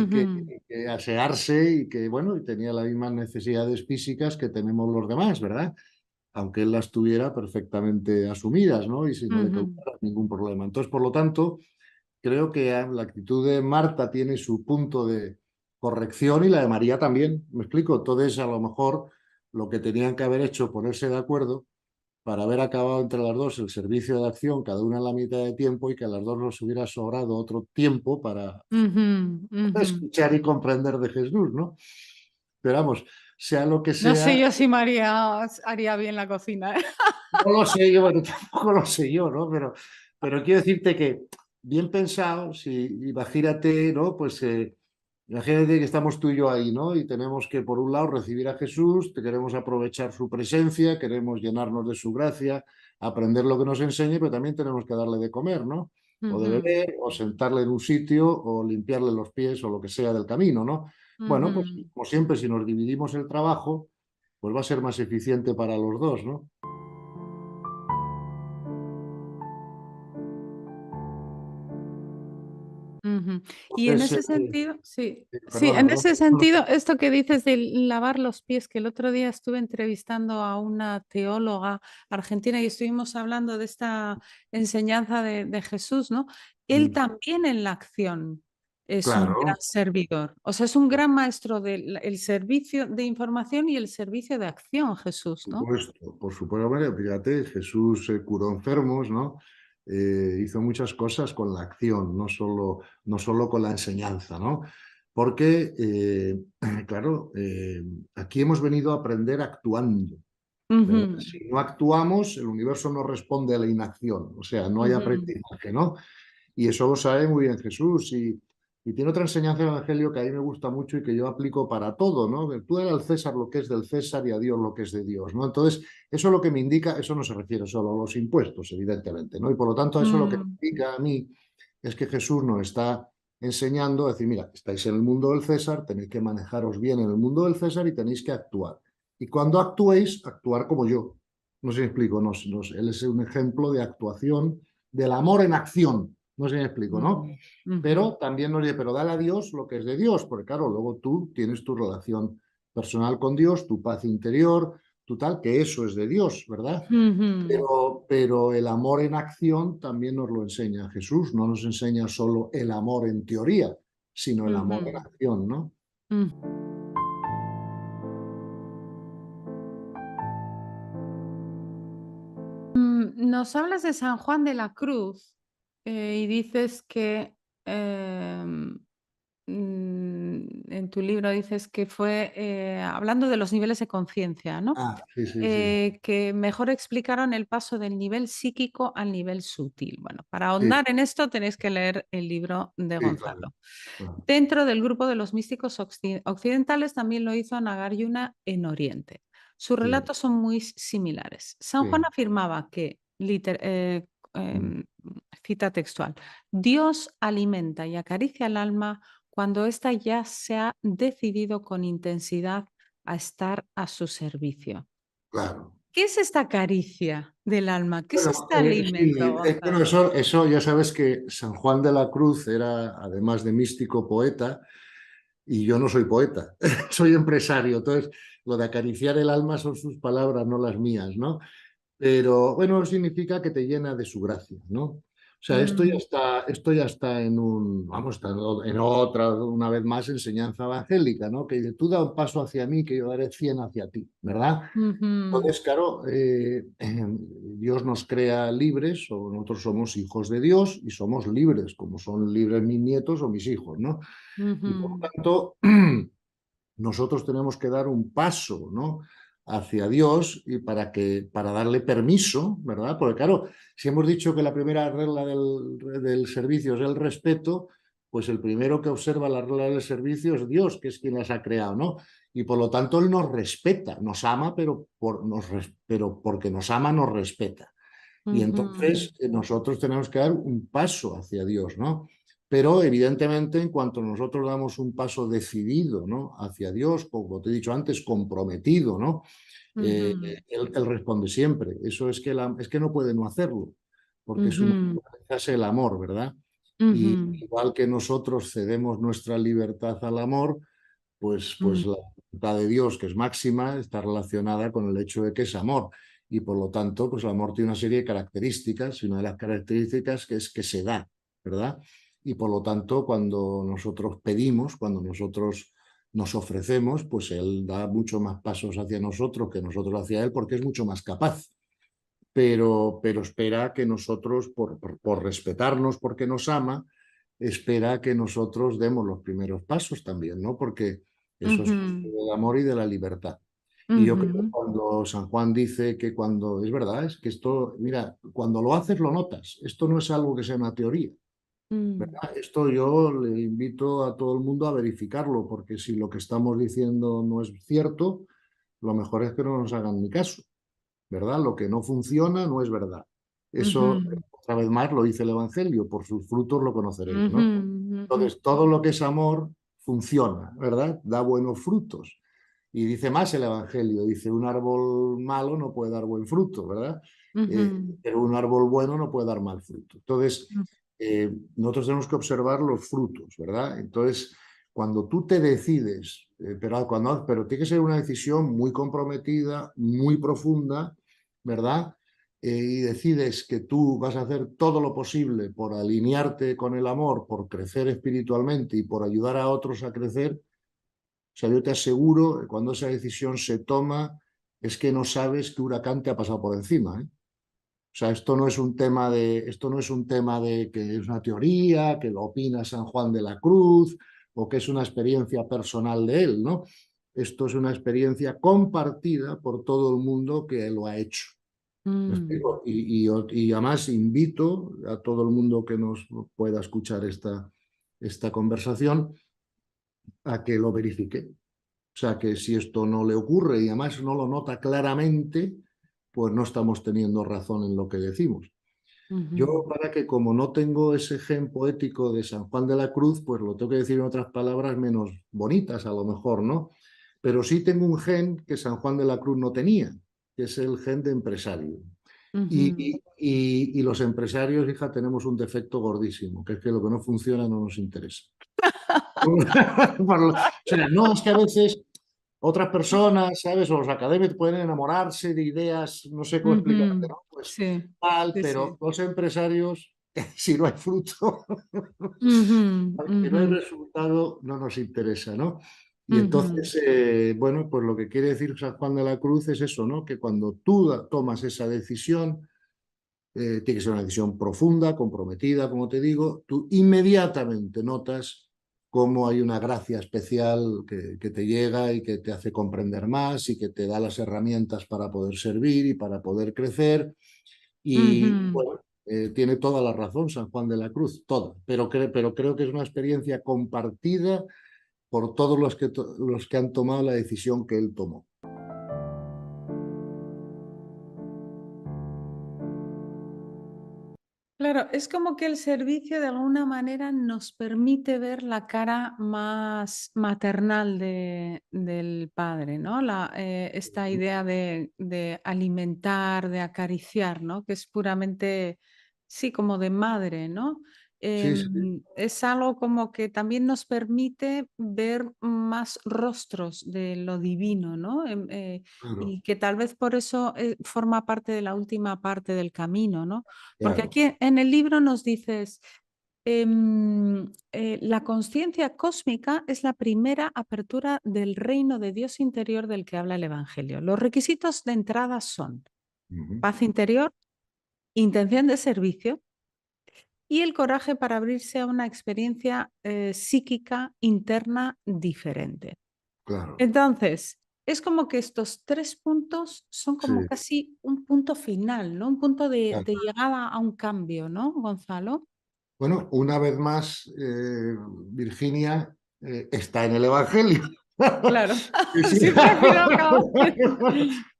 que asearse, y que, bueno, y tenía las mismas necesidades físicas que tenemos los demás, ¿verdad? Aunque él las tuviera perfectamente asumidas, ¿no? Y si no le causara ningún problema. Entonces, por lo tanto, creo que la actitud de Marta tiene su punto de corrección, y la de María también, ¿me explico? Entonces, a lo mejor lo que tenían que haber hecho, ponerse de acuerdo para haber acabado entre las dos el servicio de acción, cada una en la mitad de tiempo, y que a las dos nos hubiera sobrado otro tiempo para escuchar y comprender de Jesús, ¿no? Pero vamos, sea lo que No sé sea, yo si María haría bien la cocina. no lo sé yo, bueno, tampoco lo sé yo, ¿no? Pero quiero decirte que, bien pensado, si imagínate, ¿no? Pues imagínate que estamos tú y yo ahí, ¿no? Y tenemos que, por un lado, recibir a Jesús, queremos aprovechar su presencia, queremos llenarnos de su gracia, aprender lo que nos enseñe, pero también tenemos que darle de comer, ¿no? O de beber, o sentarle en un sitio, o limpiarle los pies, o lo que sea del camino, ¿no? Bueno, pues como siempre, si nos dividimos el trabajo, pues va a ser más eficiente para los dos, ¿no? Ujú. Y en Entonces, ese sentido, sí, sí, perdona, en perdona. ese sentido, esto que dices de lavar los pies, que el otro día estuve entrevistando a una teóloga argentina y estuvimos hablando de esta enseñanza de Jesús, ¿no? Él también en la acción es un gran Claro, servidor, o sea, es un gran maestro del el servicio de información y el servicio de acción, Jesús, ¿no? por supuesto, María, fíjate, Jesús curó enfermos, ¿no? Hizo muchas cosas con la acción, no solo con la enseñanza, ¿no? Porque, claro, aquí hemos venido a aprender actuando, ¿verdad? Ujú, Si no actuamos, el universo no responde a la inacción, o sea, no hay ujú, aprendizaje, ¿no? Y eso lo sabe muy bien Jesús. Y tiene otra enseñanza del Evangelio que a mí me gusta mucho y que yo aplico para todo, ¿no? Tú dale al César lo que es del César y a Dios lo que es de Dios, ¿no? Entonces, eso lo que me indica, eso no se refiere solo a los impuestos, evidentemente, ¿no? Y por lo tanto, eso lo que me mm, indica a mí es que Jesús nos está enseñando a decir, mira, estáis en el mundo del César, tenéis que manejaros bien en el mundo del César y tenéis que actuar. Y cuando actuéis, actuar como yo. No sé si me explico, él es un ejemplo de actuación, del amor en acción. No sé si me explico, ¿no? mm, ujú, Pero también nos dice, pero dale a Dios lo que es de Dios, porque claro, luego tú tienes tu relación personal con Dios, tu paz interior, tu tal, que eso es de Dios, ¿verdad? ujú, Pero el amor en acción también nos lo enseña Jesús, no nos enseña solo el amor en teoría, sino el amor en ujú, acción, ¿no? mm. Nos hablas de San Juan de la Cruz, y dices que en tu libro dices que fue hablando de los niveles de conciencia, ¿no? Ah, sí, sí, sí. Que mejor explicaron el paso del nivel psíquico al nivel sutil. Bueno, para Sí, ahondar en esto tenéis que leer el libro de sí, claro, Gonzalo. claro. Dentro del grupo de los místicos occidentales también lo hizo Nagarjuna en Oriente. Sus Sí, relatos son muy similares. San Juan sí. afirmaba que, Mm. cita textual, Dios alimenta y acaricia el alma cuando ésta ya se ha decidido con intensidad a estar a su servicio. Claro. ¿Qué es esta caricia del alma? ¿Qué es Bueno, este sí, alimento, bueno, Gonzalo? eso ya sabes que San Juan de la Cruz era, además de místico, poeta, y yo no soy poeta, soy empresario, entonces lo de acariciar el alma son sus palabras, no las mías, ¿no? Pero bueno, significa que te llena de su gracia, ¿no? O sea, Mm, esto ya está en un, vamos, está en otra, una vez más, enseñanza evangélica, ¿no? Que dice, tú da un paso hacia mí, que yo daré 100 hacia ti, ¿verdad? ujú, Entonces, claro, Dios nos crea libres, o nosotros somos hijos de Dios y somos libres, como son libres mis nietos o mis hijos, ¿no? Y por lo ujú, tanto, nosotros tenemos que dar un paso, ¿no? Hacia Dios y para darle permiso, ¿verdad? Porque claro, si hemos dicho que la primera regla del servicio es el respeto, pues el primero que observa la regla del servicio es Dios, que es quien las ha creado, ¿no? Y por lo tanto Él nos respeta, nos ama, pero porque nos ama, nos respeta. Y ujú, entonces nosotros tenemos que dar un paso hacia Dios, ¿no? Pero evidentemente en cuanto nosotros damos un paso decidido, ¿no? Hacia Dios, como te he dicho antes, comprometido, ¿no? ujú, Él responde siempre. Eso es que no puede no hacerlo, porque su ujú, naturaleza es el amor, ¿verdad? Y ujú, igual que nosotros cedemos nuestra libertad al amor, pues la libertad de Dios, que es máxima, está relacionada con el hecho de que es amor. Y por lo tanto, pues el amor tiene una serie de características, y una de las características que es que se da, ¿verdad? Y por lo tanto, cuando nosotros pedimos, cuando nosotros nos ofrecemos, pues Él da mucho más pasos hacia nosotros que nosotros hacia Él, porque es mucho más capaz. Pero espera que nosotros, por respetarnos, porque nos ama, espera que nosotros demos los primeros pasos también, ¿no? Porque eso es ujú, del amor y de la libertad. Y yo creo que ujú, cuando San Juan dice que cuando, es verdad, es que esto, mira, cuando lo haces lo notas, esto no es algo que sea una teoría, mm, ¿verdad? Esto yo le invito a todo el mundo a verificarlo, porque si lo que estamos diciendo no es cierto, lo mejor es que no nos hagan ni caso, ¿verdad? Lo que no funciona no es verdad. Eso, ujú, otra vez más, lo dice el Evangelio, por sus frutos lo conoceréis, ujú, ¿no? ujú, Entonces, todo lo que es amor funciona, ¿verdad? Da buenos frutos. Y dice más el Evangelio, dice, un árbol malo no puede dar buen fruto, ¿verdad? ujú, Pero un árbol bueno no puede dar mal fruto. Entonces, nosotros tenemos que observar los frutos, ¿verdad? Entonces, cuando tú te decides, pero tiene que ser una decisión muy comprometida, muy profunda, ¿verdad? Y decides que tú vas a hacer todo lo posible por alinearte con el amor, por crecer espiritualmente y por ayudar a otros a crecer. O sea, yo te aseguro que cuando esa decisión se toma, es que no sabes qué huracán te ha pasado por encima, ¿eh? O sea, esto no es un tema de que es una teoría, que lo opina San Juan de la Cruz o que es una experiencia personal de él, ¿no? Esto es una experiencia compartida por todo el mundo que lo ha hecho. ¿Me explico? Y además invito a todo el mundo que nos pueda escuchar esta conversación a que lo verifique. O sea, que si esto no le ocurre y además no lo nota claramente, pues no estamos teniendo razón en lo que decimos. Yo, para que como no tengo ese gen poético de San Juan de la Cruz, pues lo tengo que decir en otras palabras menos bonitas a lo mejor, ¿no? Pero sí tengo un gen que San Juan de la Cruz no tenía, que es el gen de empresario. Y los empresarios, hija, tenemos un defecto gordísimo, que es que lo que no funciona no nos interesa. O sea, no, es que a veces otras personas, ¿sabes? O los académicos pueden enamorarse de ideas, no sé cómo explicarte, ¿no? Pues Sí, tal, sí, pero sí. los empresarios, si no hay fruto, si no hay resultado, no nos interesa, ¿no? Y entonces, bueno, pues lo que quiere decir San Juan de la Cruz es eso, ¿no? Que cuando tú tomas esa decisión, tiene que ser una decisión profunda, comprometida, como te digo, tú inmediatamente notas cómo hay una gracia especial que te llega y que te hace comprender más y que te da las herramientas para poder servir y para poder crecer. Y bueno, tiene toda la razón San Juan de la Cruz, toda, pero creo que es una experiencia compartida por todos los que han tomado la decisión que él tomó. Claro, es como que el servicio de alguna manera nos permite ver la cara más maternal del padre, ¿no? Esta idea de alimentar, de acariciar, ¿no? Que es puramente, sí, como de madre, ¿no? Sí, sí, Es algo como que también nos permite ver más rostros de lo divino, ¿no? claro, Y que tal vez por eso forma parte de la última parte del camino, ¿no? Porque claro. aquí en el libro nos dices, la conciencia cósmica es la primera apertura del reino de Dios interior del que habla el Evangelio. Los requisitos de entrada son Ujú, paz interior, intención de servicio y el coraje para abrirse a una experiencia psíquica interna diferente. claro, Entonces, es como que estos 3 puntos son sí, como casi un punto final, ¿no? Un punto de claro. llegada a un cambio, ¿no, Gonzalo? Bueno, una vez más, Virginia está en el Evangelio. Claro, Y si, siempre al final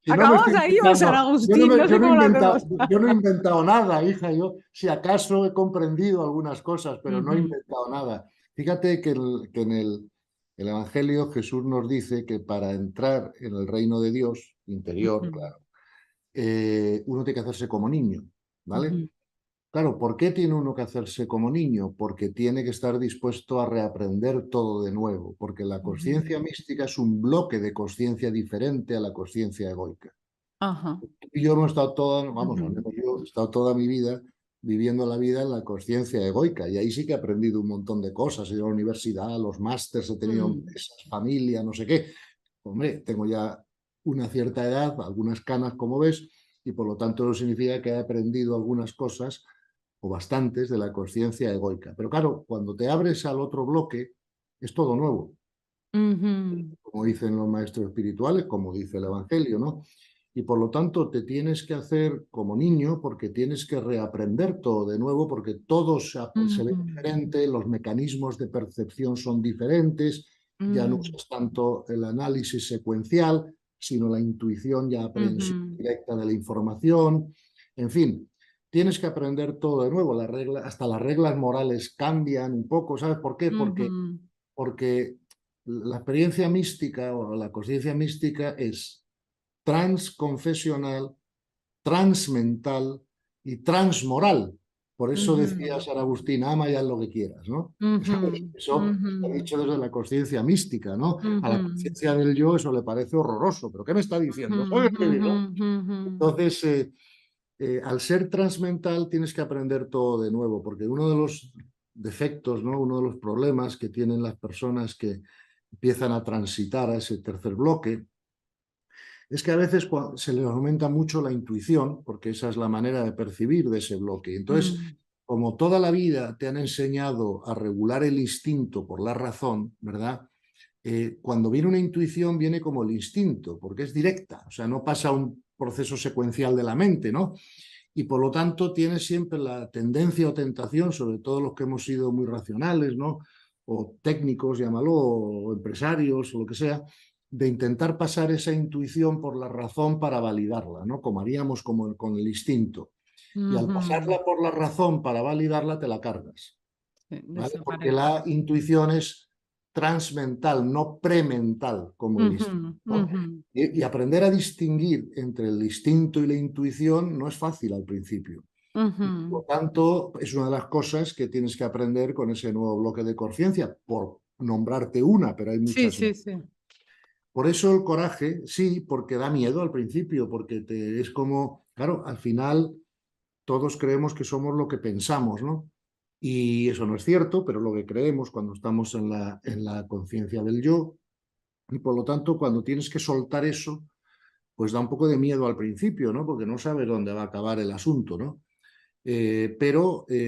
si no me acabamos estoy ahí o San inventando, Agustín, no sé cómo lo hacemos. yo no he inventado nada, hija. Yo, si acaso he comprendido algunas cosas, pero no he Ujú, inventado nada. Fíjate que en el Evangelio Jesús nos dice que para entrar en el reino de Dios, interior, ujú, claro, uno tiene que hacerse como niño, ¿vale? ujú, Claro, ¿por qué tiene uno que hacerse como niño? Porque tiene que estar dispuesto a reaprender todo de nuevo, porque la ujú. conciencia mística es un bloque de conciencia diferente a la conciencia egoica. Ajá, Y yo no he estado toda, vamos, al ujú, menos yo he estado toda mi vida viviendo la vida en la conciencia egoica, y ahí sí que he aprendido un montón de cosas, he ido a la universidad, a los másters, he tenido mm, empresas, familia, no sé qué. Hombre, tengo ya una cierta edad, algunas canas, como ves, y por lo tanto eso significa que he aprendido algunas cosas o bastantes de la conciencia egoica. Pero claro, cuando te abres al otro bloque, es todo nuevo, ujú, como dicen los maestros espirituales, como dice el Evangelio, ¿no? Y por lo tanto te tienes que hacer como niño porque tienes que reaprender todo de nuevo porque todo se ve ujú, diferente, los mecanismos de percepción son diferentes, ya no mm, usas tanto el análisis secuencial, sino la intuición y aprehensión ujú, directa de la información. En fin, tienes que aprender todo de nuevo. Hasta las reglas morales cambian un poco. ¿Sabes por qué? ujú, Porque la experiencia mística o la conciencia mística es transconfesional, transmental y transmoral. Por eso decía San Agustín, ama y haz lo que quieras, ¿no? Eso está dicho desde la conciencia mística, ¿no? A la conciencia del yo eso le parece horroroso, ¿pero qué me está diciendo? Entonces, al ser transmental tienes que aprender todo de nuevo, porque uno de los defectos, ¿no? Uno de los problemas que tienen las personas que empiezan a transitar a ese tercer bloque es que a veces se les aumenta mucho la intuición, porque esa es la manera de percibir de ese bloque. Entonces, como toda la vida te han enseñado a regular el instinto por la razón, ¿verdad? Cuando viene una intuición viene como el instinto, porque es directa, o sea, no pasa un proceso secuencial de la mente, ¿no? Y por lo tanto tienes siempre la tendencia o tentación, sobre todo los que hemos sido muy racionales, ¿no? O técnicos, llámalo, o empresarios, o lo que sea, de intentar pasar esa intuición por la razón para validarla, ¿no? Como haríamos con el instinto. Y al pasarla por la razón para validarla, te la cargas, ¿vale? Porque la intuición es transmental, no premental, como el instinto, ¿no? Y aprender a distinguir entre el instinto y la intuición no es fácil al principio. Por lo tanto, es una de las cosas que tienes que aprender con ese nuevo bloque de conciencia, por nombrarte una, pero hay muchas más. Por eso el coraje, sí, porque da miedo al principio, porque es como, claro, al final todos creemos que somos lo que pensamos, ¿no? Y eso no es cierto, pero lo que creemos cuando estamos en la conciencia del yo, y por lo tanto cuando tienes que soltar eso, pues da un poco de miedo al principio, ¿no? Porque no sabes dónde va a acabar el asunto, ¿no?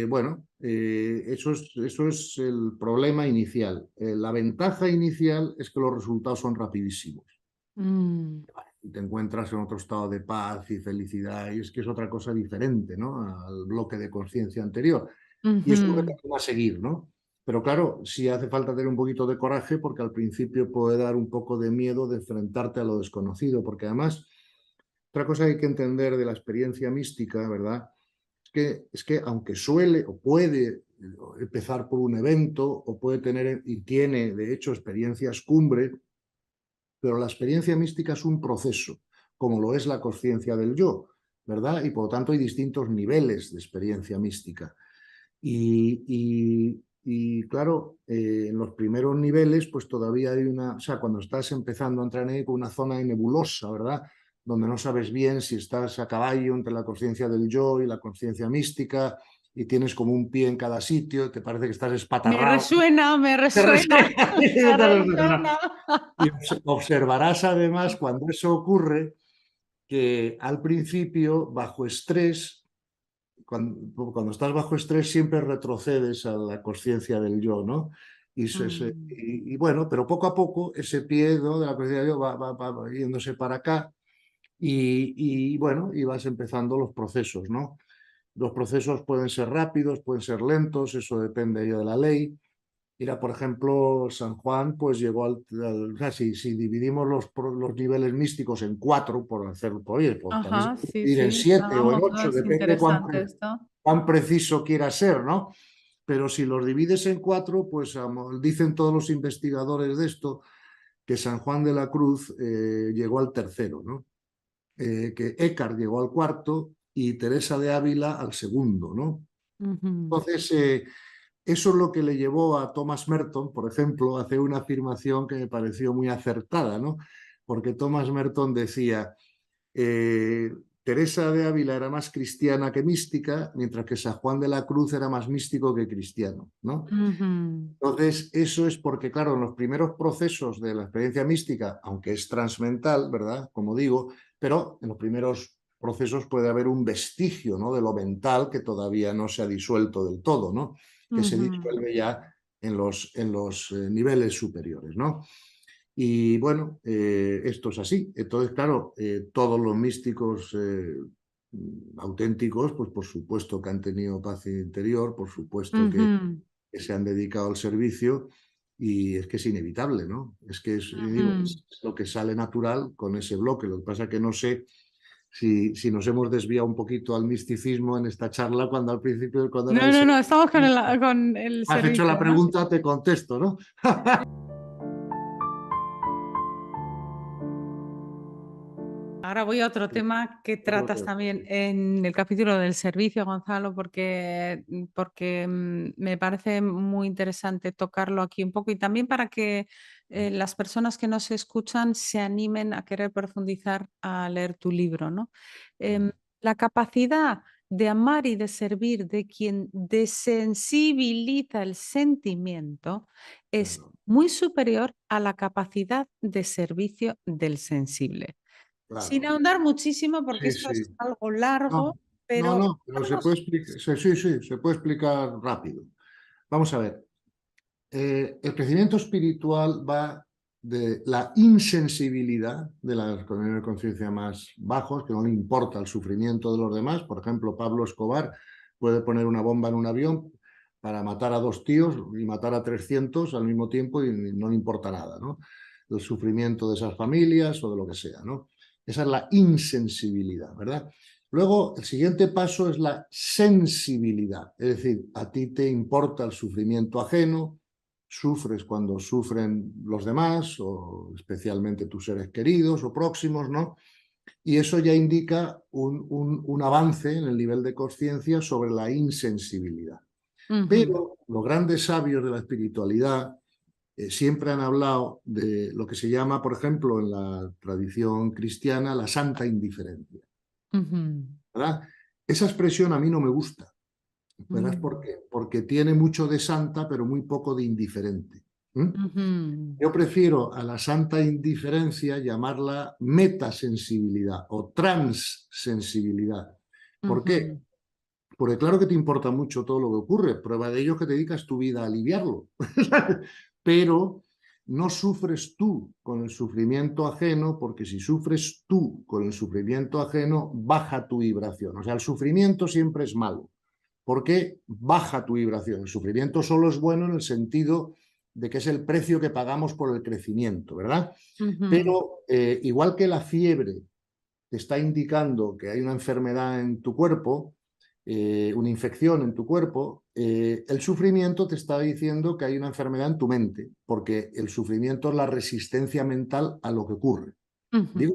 Bueno, eso es el problema inicial. La ventaja inicial es que los resultados son rapidísimos. Y te encuentras en otro estado de paz y felicidad, y es que es otra cosa diferente, ¿no? Al bloque de conciencia anterior. Y eso es lo que te va a seguir, ¿no? Pero claro, sí hace falta tener un poquito de coraje, porque al principio puede dar un poco de miedo de enfrentarte a lo desconocido, porque además, otra cosa que hay que entender de la experiencia mística, ¿verdad? Es que aunque suele o puede empezar por un evento, o puede tener y tiene, de hecho, experiencias cumbre, pero la experiencia mística es un proceso, como lo es la conciencia del yo, ¿verdad? Y por lo tanto hay distintos niveles de experiencia mística. Y claro, en los primeros niveles, pues todavía hay o sea, cuando estás empezando a entrar en una zona nebulosa, ¿verdad? Donde no sabes bien si estás a caballo entre la conciencia del yo y la conciencia mística, y tienes como un pie en cada sitio, te parece que estás espatarrado. Me resuena. Y observarás además cuando eso ocurre que al principio, bajo estrés, cuando estás bajo estrés siempre retrocedes a la conciencia del yo, ¿no? Y bueno, pero poco a poco ese pie, ¿no?, de la conciencia del yo va yéndose para acá, y bueno, y vas empezando los procesos, ¿no? Los procesos pueden ser rápidos, pueden ser lentos, eso depende de la ley. Mira, por ejemplo, San Juan pues llegó o sea, si dividimos los niveles místicos en 4, por hacerlo, también se puede dividir en 7 o en 8, depende cuán preciso quiera ser, ¿no? Pero si los divides en 4, pues dicen todos los investigadores de esto que San Juan de la Cruz llegó al tercero, ¿no? Que Eckhart llegó al cuarto y Teresa de Ávila al segundo, ¿no? Entonces, eso es lo que le llevó a Thomas Merton, por ejemplo, a hacer una afirmación que me pareció muy acertada, ¿no? Porque Thomas Merton decía, Teresa de Ávila era más cristiana que mística, mientras que San Juan de la Cruz era más místico que cristiano, ¿no? Entonces, eso es porque, claro, en los primeros procesos de la experiencia mística, aunque es transmental, ¿verdad?, como digo, pero en los primeros procesos puede haber un vestigio, ¿no?, de lo mental que todavía no se ha disuelto del todo, ¿no?, que se disuelve ya en los niveles superiores, ¿no? Y bueno, esto es así. Entonces, claro, todos los místicos auténticos, pues por supuesto que han tenido paz interior, por supuesto que se han dedicado al servicio, y es que es inevitable, ¿no? Es que es lo que sale natural con ese bloque. Lo que pasa es que no sé si nos hemos desviado un poquito al misticismo en esta charla, cuando al principio... No, estamos con el has servicio, hecho la ¿no? pregunta, te contesto, ¿no? Ahora voy a otro tema que tratas también en el capítulo del servicio, Gonzalo, porque me parece muy interesante tocarlo aquí un poco y también para que las personas que nos escuchan se animen a querer profundizar a leer tu libro, ¿no? La capacidad de amar y de servir de quien desensibiliza el sentimiento es Claro, muy superior a la capacidad de servicio del sensible. Sin claro. ahondar muchísimo, porque Sí, esto sí. es algo No, largo, no, pero no, pero se puede explicar, sí, sí, se puede explicar rápido. Vamos a ver. El crecimiento espiritual va de la insensibilidad de los niveles de conciencia más bajos, que no le importa el sufrimiento de los demás. Por ejemplo, Pablo Escobar puede poner una bomba en un avión para matar a 2 tíos y matar a 300 al mismo tiempo y no le importa nada, ¿no? El sufrimiento de esas familias o de lo que sea, ¿no? Esa es la insensibilidad, ¿verdad? Luego, el siguiente paso es la sensibilidad, es decir, a ti te importa el sufrimiento ajeno, sufres cuando sufren los demás, o especialmente tus seres queridos o próximos, ¿no? Y eso ya indica un avance en el nivel de conciencia sobre la insensibilidad. ujú, Pero los grandes sabios de la espiritualidad siempre han hablado de lo que se llama, por ejemplo, en la tradición cristiana, la santa indiferencia, ujú, ¿verdad? Esa expresión a mí no me gusta. ¿Verás por mm, qué? Porque tiene mucho de santa, pero muy poco de indiferente. ¿Mm? ujú, Yo prefiero a la santa indiferencia llamarla metasensibilidad o transsensibilidad. ¿Por qué? ujú, Porque claro que te importa mucho todo lo que ocurre. Prueba de ello es que te dedicas tu vida a aliviarlo. Pero no sufres tú con el sufrimiento ajeno, porque si sufres tú con el sufrimiento ajeno, baja tu vibración. O sea, el sufrimiento siempre es malo, porque baja tu vibración. El sufrimiento solo es bueno en el sentido de que es el precio que pagamos por el crecimiento, ¿verdad? ujú, Pero igual que la fiebre te está indicando que hay una enfermedad en tu cuerpo, una infección en tu cuerpo, el sufrimiento te está diciendo que hay una enfermedad en tu mente, porque el sufrimiento es la resistencia mental a lo que ocurre. ujú, Digo,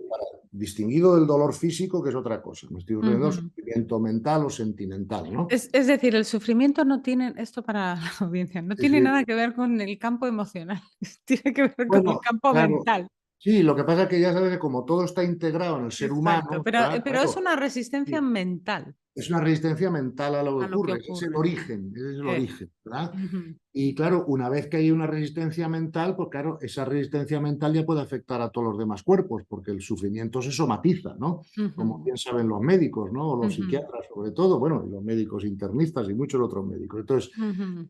distinguido del dolor físico, que es otra cosa. Me estoy refiriendo al ujú. sufrimiento mental o sentimental, ¿no? Es decir, el sufrimiento no tiene, esto para la audiencia, no Sí, tiene sí. nada que ver con el campo emocional, tiene que ver con el Bueno, campo claro. mental. Sí, lo que pasa es que ya sabes que como todo está integrado en el ser Exacto, humano, ¿verdad? pero es Claro, una resistencia sí. mental Es una resistencia mental a lo que a lo que ocurre, ese es el ocurre. origen, ese es el origen, ¿verdad? Ujú, Y claro, una vez que hay una resistencia mental, pues claro, esa resistencia mental ya puede afectar a todos los demás cuerpos, porque el sufrimiento se somatiza, ¿no? Como ujú, bien saben los médicos, ¿no? O los ujú, psiquiatras sobre todo, bueno, y los médicos internistas y muchos otros médicos. Entonces, ujú,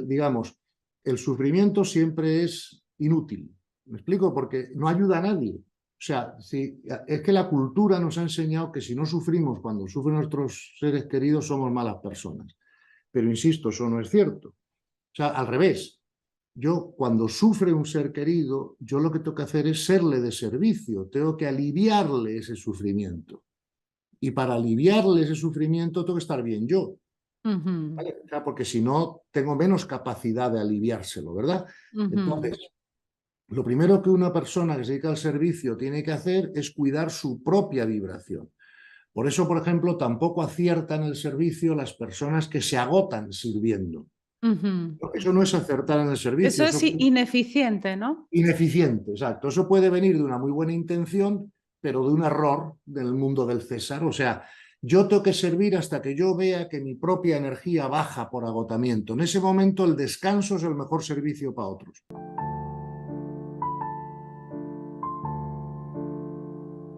digamos, el sufrimiento siempre es inútil. ¿Me explico? Porque no ayuda a nadie. O sea, si, es que la cultura nos ha enseñado que si no sufrimos cuando sufren nuestros seres queridos, somos malas personas. Pero insisto, eso no es cierto. O sea, al revés. Yo, cuando sufre un ser querido, yo lo que tengo que hacer es serle de servicio, tengo que aliviarle ese sufrimiento. Y para aliviarle ese sufrimiento tengo que estar bien yo. ujú, ¿Vale? O sea, porque si no, tengo menos capacidad de aliviárselo, ¿verdad? ujú. Entonces, lo primero que una persona que se dedica al servicio tiene que hacer es cuidar su propia vibración. Por eso, por ejemplo, tampoco aciertan el servicio las personas que se agotan sirviendo. Ujú, Eso no ujú. es acertar en el Eso servicio, es eso es ineficiente, ¿no? ineficiente, exacto. Eso puede venir de una muy buena intención, pero de un error del mundo del César. O sea, yo tengo que servir hasta que yo vea que mi propia energía baja por agotamiento. En ese momento el descanso es el mejor servicio para otros.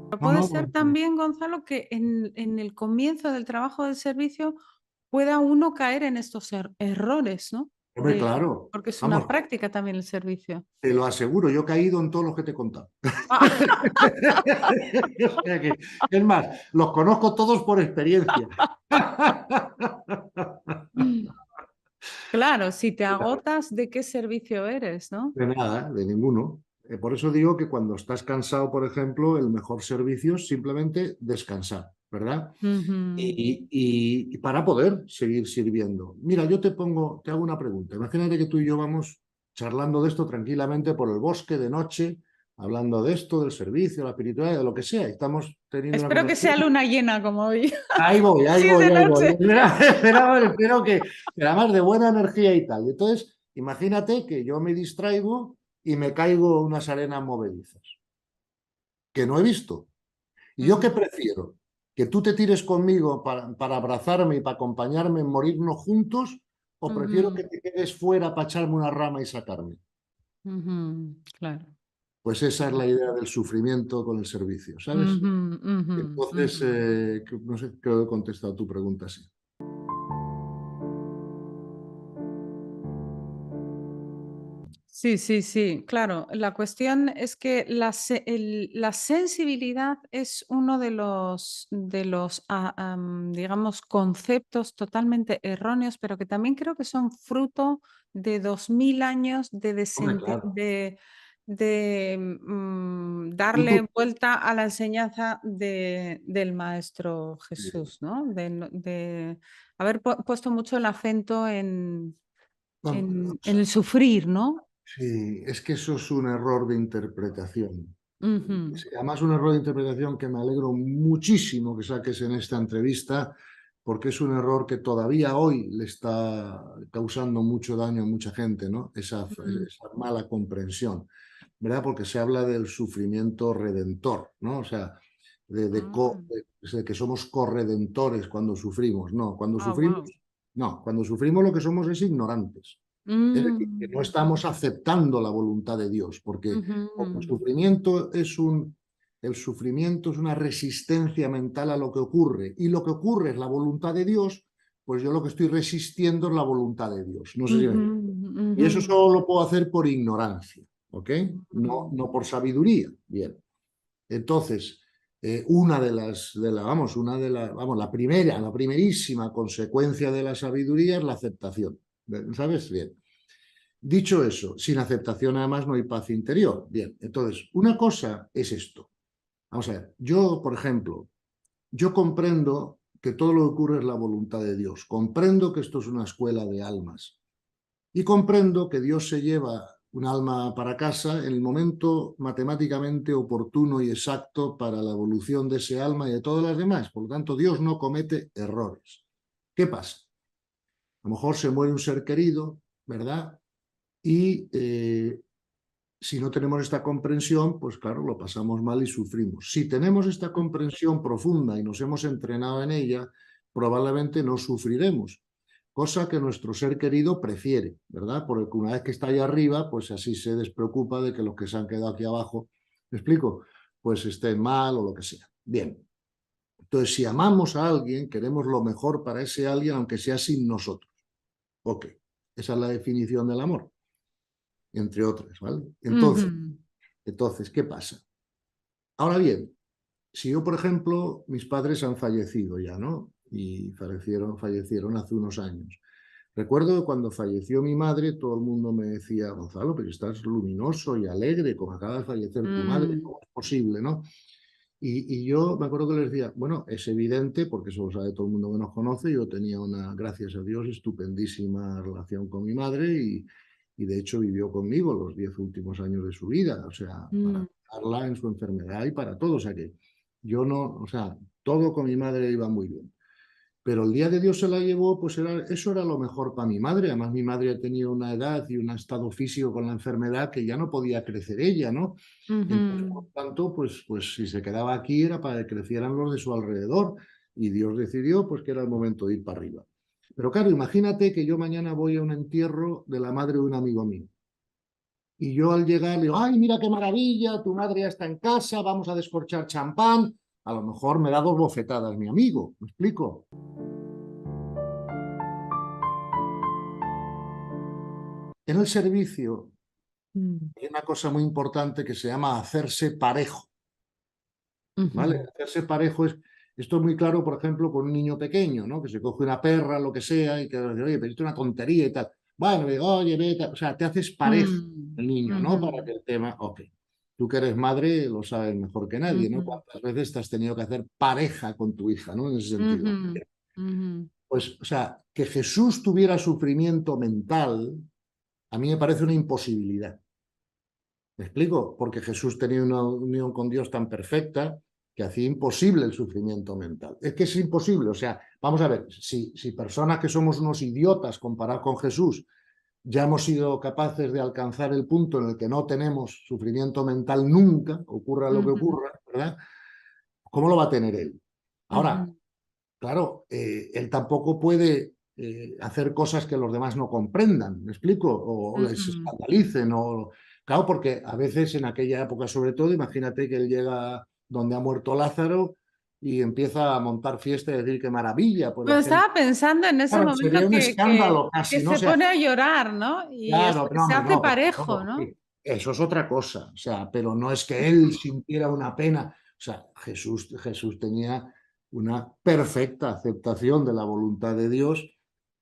Pero No, puede no, ser no. también, Gonzalo, que en el comienzo del trabajo del servicio pueda uno caer en estos errores, ¿no? Hombre, claro, Porque es una vamos, práctica también el servicio. te lo aseguro, yo he caído en todos los que te he contado. O sea que, es más, los conozco todos por experiencia. Claro, si te agotas, ¿de qué servicio eres, no? De nada, de ninguno. Por eso digo que cuando estás cansado, por ejemplo, el mejor servicio es simplemente descansar, ¿verdad? Ujú, Y para poder seguir sirviendo. Mira, te hago una pregunta. Imagínate que tú y yo vamos charlando de esto tranquilamente por el bosque de noche, hablando de esto, del servicio, la espiritualidad, de lo que sea. Estamos teniendo una Espero que sea conversación. luna llena como hoy. Ahí voy, ahí Sí, voy, de ahí voy. noche. Espero que, además de buena energía y tal. Entonces, imagínate que yo me distraigo y me caigo unas arenas movedizas, que no he visto. ¿Y yo qué prefiero? ¿Que tú te tires conmigo para abrazarme y para acompañarme en morirnos juntos? ¿O prefiero que te quedes fuera para echarme una rama y sacarme? Claro. Pues esa es la idea del sufrimiento con el servicio, ¿sabes? Entonces, no sé, creo que he contestado tu pregunta, sí. Sí, sí, sí, claro. La cuestión es que la sensibilidad es uno de los, digamos, conceptos totalmente erróneos, pero que también creo que son fruto de 2000 años Hombre, claro. darle vuelta a la enseñanza del Maestro Jesús, ¿no? De haber puesto mucho el acento en el sufrir, ¿no? Sí, es que eso es un error de interpretación. Ujú, Además, un error de interpretación que me alegro muchísimo que saques en esta entrevista, porque es un error que todavía hoy le está causando mucho daño a mucha gente, ¿no? Esa mala comprensión, ¿verdad? Porque se habla del sufrimiento redentor, ¿no? O sea, Ah, de que somos corredentores cuando sufrimos. No, wow. cuando sufrimos lo que somos es ignorantes. Es decir, que no estamos aceptando la voluntad de Dios, porque como el sufrimiento es una resistencia mental a lo que ocurre, y lo que ocurre es la voluntad de Dios, pues yo lo que estoy resistiendo es la voluntad de Dios. No sé si me... Y eso solo lo puedo hacer por ignorancia, ¿ok? No, no por sabiduría. Bien. Entonces, la primera, la primerísima consecuencia de la sabiduría es la aceptación. ¿Sabes? Bien. Dicho eso, sin aceptación además no hay paz interior. Bien, entonces, una cosa es esto. Vamos a ver, yo, por ejemplo, yo comprendo que todo lo que ocurre es la voluntad de Dios. Comprendo que esto es una escuela de almas. Y comprendo que Dios se lleva un alma para casa en el momento matemáticamente oportuno y exacto para la evolución de ese alma y de todas las demás. Por lo tanto, Dios no comete errores. ¿Qué pasa? A lo mejor se muere un ser querido, ¿verdad? Y si no tenemos esta comprensión, pues claro, lo pasamos mal y sufrimos. Si tenemos esta comprensión profunda y nos hemos entrenado en ella, probablemente no sufriremos, cosa que nuestro ser querido prefiere, ¿verdad? Porque una vez que está ahí arriba, pues así se despreocupa de que los que se han quedado aquí abajo, ¿me explico? Pues estén mal o lo que sea. Bien. Entonces, si amamos a alguien, queremos lo mejor para ese alguien, aunque sea sin nosotros. Ok, esa es la definición del amor, entre otras, ¿vale? Entonces, ¿qué pasa? Ahora bien, si yo, por ejemplo, mis padres han fallecido ya, ¿no? Y fallecieron hace unos años. Recuerdo que cuando falleció mi madre, todo el mundo me decía, Gonzalo, pero estás luminoso y alegre, como acaba de fallecer tu madre, ¿cómo es posible, no? Y yo me acuerdo que les decía, bueno, es evidente, porque eso lo sabe todo el mundo que nos conoce, yo tenía una, gracias a Dios, estupendísima relación con mi madre y de hecho vivió conmigo los 10 últimos años de su vida, o sea, para cuidarla en su enfermedad y para todo, o sea que yo no, o sea, todo con mi madre iba muy bien. Pero el día que Dios se la llevó, pues eso era lo mejor para mi madre. Además, mi madre tenía una edad y un estado físico con la enfermedad que ya no podía crecer ella, ¿no? Entonces, por tanto, pues si se quedaba aquí era para que crecieran los de su alrededor. Y Dios decidió pues que era el momento de ir para arriba. Pero claro, imagínate que yo mañana voy a un entierro de la madre de un amigo mío. Y yo al llegar le digo, ay, mira qué maravilla, tu madre ya está en casa, vamos a descorchar champán. A lo mejor me da dos bofetadas mi amigo, ¿me explico? En el servicio hay una cosa muy importante que se llama hacerse parejo, ¿vale? Hacerse parejo esto es muy claro, por ejemplo, con un niño pequeño, ¿no? Que se coge una perra, lo que sea, y que dice, oye, pero esto es una tontería y tal. Bueno, digo, oye, vete, o sea, te haces parejo el niño, ¿no? Para que el tema, ok. Tú que eres madre lo sabes mejor que nadie, ¿no? ¿Cuántas veces te has tenido que hacer pareja con tu hija, ¿no? En ese sentido. Pues, o sea, que Jesús tuviera sufrimiento mental, a mí me parece una imposibilidad. ¿Me explico? Porque Jesús tenía una unión con Dios tan perfecta que hacía imposible el sufrimiento mental. Es que es imposible. O sea, vamos a ver, si personas que somos unos idiotas comparados con Jesús ya hemos sido capaces de alcanzar el punto en el que no tenemos sufrimiento mental nunca, ocurra lo que ocurra, ¿verdad? ¿Cómo lo va a tener él? Ahora, claro, él tampoco puede hacer cosas que los demás no comprendan, ¿me explico? O les escandalicen, o... Claro, porque a veces en aquella época, sobre todo, imagínate que él llega donde ha muerto Lázaro y empieza a montar fiesta y decir qué maravilla, pues la Pero gente... estaba pensando en ese Claro, momento sería un escándalo que casi, ¿no? O se sea, pone a llorar, ¿no? Y claro, no, se hombre, hace no, pero parejo, no, ¿no? eso es otra cosa, o sea, pero no es que él sintiera una pena, o sea, Jesús tenía una perfecta aceptación de la voluntad de Dios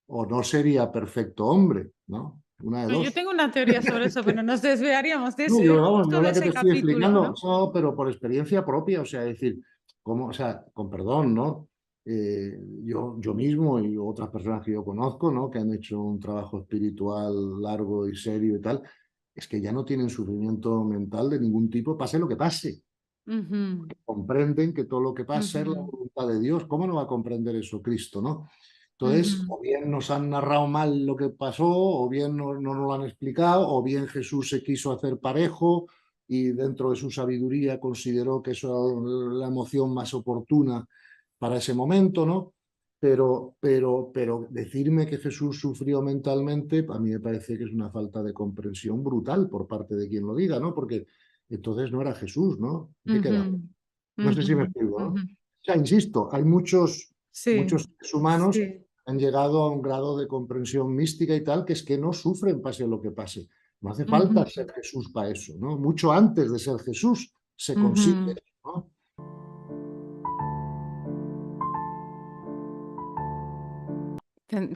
o no sería perfecto hombre, ¿no? Una de Yo dos. tengo una teoría sobre eso, pero nos desviaríamos de No, ese, vamos, justo yo de la que te ese estoy capítulo, explicando, ¿no? no, pero por experiencia propia, o sea, decir, cómo, o sea, con perdón, ¿no? Yo mismo y otras personas que yo conozco, ¿no? Que han hecho un trabajo espiritual largo y serio y tal, es que ya no tienen sufrimiento mental de ningún tipo, pase lo que pase. Comprenden que todo lo que pasa es la voluntad de Dios. ¿Cómo no va a comprender eso Cristo, no? Entonces, o bien nos han narrado mal lo que pasó, o bien no nos lo han explicado, o bien Jesús se quiso hacer parejo y dentro de su sabiduría consideró que eso era la emoción más oportuna para ese momento, ¿no? Pero decirme que Jesús sufrió mentalmente, a mí me parece que es una falta de comprensión brutal por parte de quien lo diga, ¿no? Porque entonces no era Jesús, ¿no? ¿Qué queda? No sé si me explico, ¿no? O sea, insisto, hay muchos Sí, seres humanos sí. han llegado a un grado de comprensión mística y tal, que es que no sufren pase lo que pase. No hace falta ser Jesús para eso, ¿no? Mucho antes de ser Jesús se consigue, ¿no?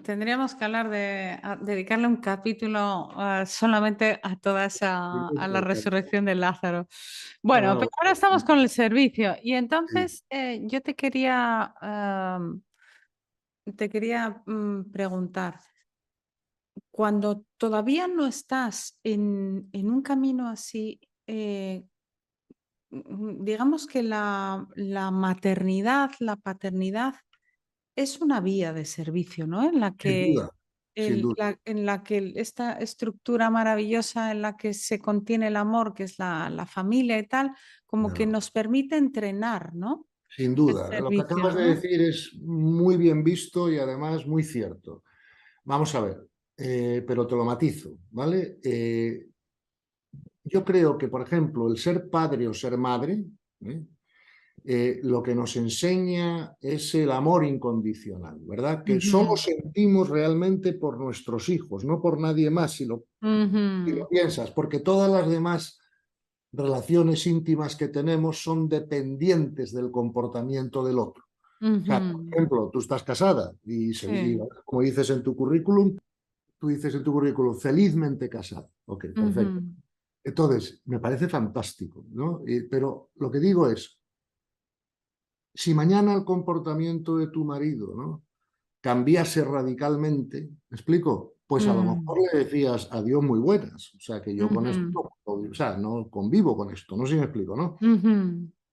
Tendríamos que hablar dedicarle un capítulo solamente a toda esa, a la resurrección de Lázaro. Bueno, pero ahora estamos con el servicio y entonces yo te quería preguntar, cuando todavía no estás en un camino así, digamos que la maternidad, la paternidad es una vía de servicio, ¿no? En la Sin que duda, sin duda. en la que esta estructura maravillosa en la que se contiene el amor, que es la familia y tal, como que No, nos permite entrenar, ¿no? sin El duda. Lo que servicio, acabas de ¿no? decir es muy bien visto y además muy cierto. Vamos a ver, pero te lo matizo, ¿vale? Yo creo que, por ejemplo, el ser padre o ser madre, ¿eh? Lo que nos enseña es el amor incondicional, ¿verdad? Que solo Ujú, sentimos realmente por nuestros hijos, no por nadie más, si lo ujú, piensas, porque todas las demás relaciones íntimas que tenemos son dependientes del comportamiento del otro. O sea, por ujú. ejemplo, tú estás casada y Sí. como dices en tu currículum, tú dices en tu currículum, felizmente casada. Ok, perfecto. Ujú, Entonces, me parece fantástico, ¿no? Pero lo que digo es, si mañana el comportamiento de tu marido, ¿no? cambiase radicalmente, ¿me explico? Pues a lo mm, mejor le decías adiós muy buenas, o sea que yo con esto, ujú, o sea, no convivo con esto, no sé si me explico, ¿no? ujú,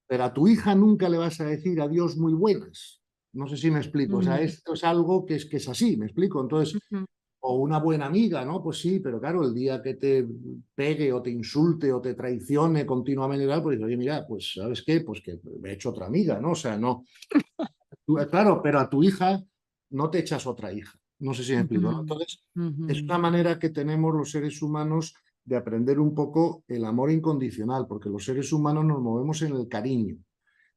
Pero a tu hija nunca le vas a decir adiós muy buenas, no sé si me explico, o sea, mm, esto es algo que es así, ¿me explico? Entonces, ujú, o una buena amiga, ¿no? Pues sí, pero claro, el día que te pegue o te insulte o te traicione continuamente, pues oye, mira, pues ¿sabes qué? Pues que me he hecho otra amiga, ¿no? O sea, no, claro, pero a tu hija no te echas otra hija. No sé si me explico, ¿no? ujú, Entonces, es ujú, una manera que tenemos los seres humanos de aprender un poco el amor incondicional, porque los seres humanos nos movemos en el cariño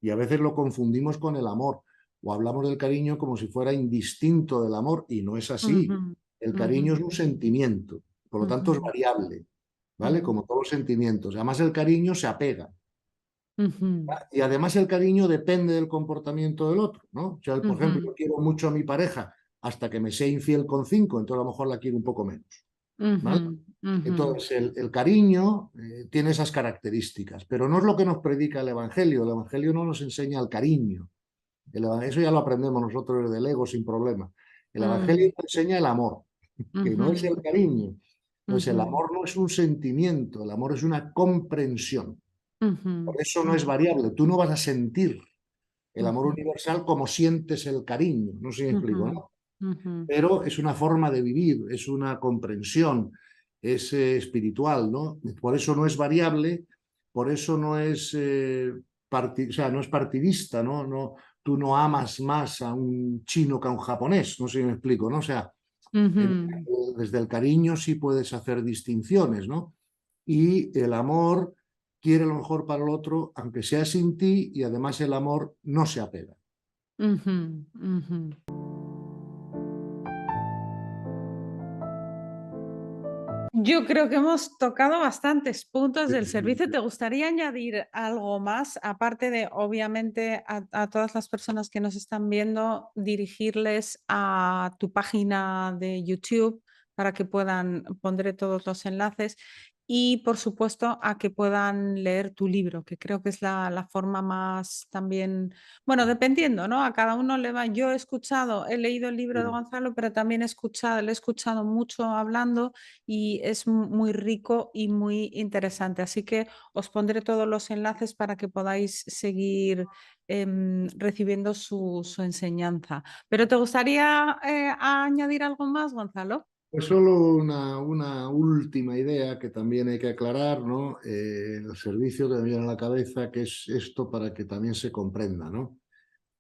y a veces lo confundimos con el amor o hablamos del cariño como si fuera indistinto del amor y no es así. ujú, El ujú, cariño es un sentimiento, por lo tanto es ujú, variable, ¿vale? ujú, Como todos los sentimientos. Además, el cariño se apega. ujú, Y además el cariño depende del comportamiento del otro, ¿no? O sea, por ejemplo, ujú, yo quiero mucho a mi pareja hasta que me sea infiel con 5, entonces a lo mejor la quiero un poco menos, ¿vale? ujú, ujú, Entonces el cariño tiene esas características, pero no es lo que nos predica el Evangelio. El Evangelio no nos enseña el cariño. Eso ya lo aprendemos nosotros desde el ego sin problema. El Evangelio mm, nos enseña el amor, que no es ujú, el cariño. Entonces, el ujú, amor no es un sentimiento, el amor es una comprensión. ujú, Por eso no es ujú, variable. Tú no vas a sentir el amor ujú, universal como sientes el cariño. No sé si me explico, ujú, ¿no? ujú, Pero es una forma de vivir, es una comprensión, es espiritual, ¿no? Por eso no es variable, por eso no es, o sea, no es partidista, ¿no? No, tú no amas más a un chino que a un japonés, no sé si me explico, ¿no? O sea, en- ujú. desde el cariño sí puedes hacer distinciones, ¿no? Y el amor quiere lo mejor para el otro, aunque sea sin ti, y además el amor no se apega. Ujú, ujú. Yo creo que hemos tocado bastantes puntos del servicio. ¿Te gustaría añadir algo más? Aparte de, obviamente, a todas las personas que nos están viendo, dirigirles a tu página de YouTube para que puedan, pondré todos los enlaces y, por supuesto, a que puedan leer tu libro, que creo que es la forma más también, bueno, dependiendo, ¿no? A cada uno le va. Yo he escuchado, he leído el libro de Gonzalo, pero también he escuchado, le he escuchado mucho hablando y es muy rico y muy interesante. Así que os pondré todos los enlaces para que podáis seguir recibiendo su enseñanza. ¿Pero te gustaría añadir algo más, Gonzalo? Pues solo una última idea que también hay que aclarar, ¿no? El servicio que me viene a la cabeza, que es esto para que también se comprenda, ¿no?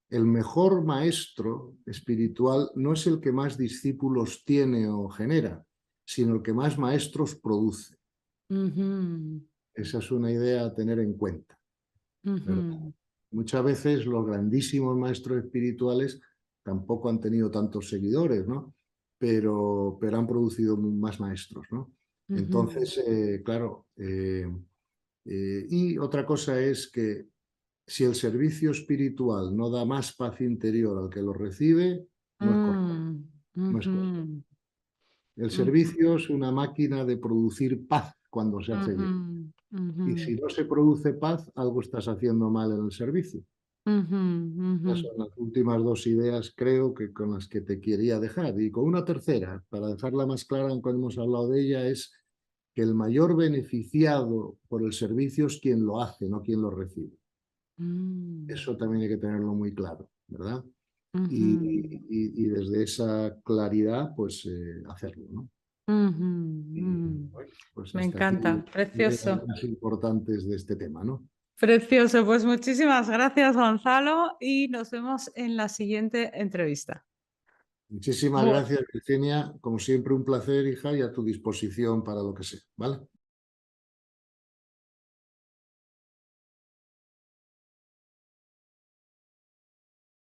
El mejor maestro espiritual no es el que más discípulos tiene o genera, sino el que más maestros produce. Ujú, Esa es una idea a tener en cuenta, ¿verdad? ujú, Muchas veces los grandísimos maestros espirituales tampoco han tenido tantos seguidores, ¿no? Pero han producido más maestros, ¿no? ujú. Entonces, claro, y otra cosa es que si el servicio espiritual no da más paz interior al que lo recibe, no es correcto, Mm, no es correcto. ujú, El ujú, servicio es una máquina de producir paz cuando se hace bien. ujú, Y ujú, si no se produce paz, algo estás haciendo mal en el servicio. ujú, ujú. Estas son las últimas dos ideas, creo, que con las que te quería dejar. Y con una tercera, para dejarla más clara, aunque hemos hablado de ella, es que el mayor beneficiado por el servicio es quien lo hace, no quien lo recibe. Mm, Eso también hay que tenerlo muy claro, ¿verdad? Y, ujú, y desde esa claridad, pues hacerlo, ¿no? ujú, Y ujú. bueno, pues Me hasta aquí encanta, ideas precioso. más importantes de este tema, ¿no? Precioso, pues muchísimas gracias, Gonzalo, y nos vemos en la siguiente entrevista. Muchísimas Bu- gracias, Virginia. Como siempre, un placer, hija, y a tu disposición para lo que sea, ¿vale?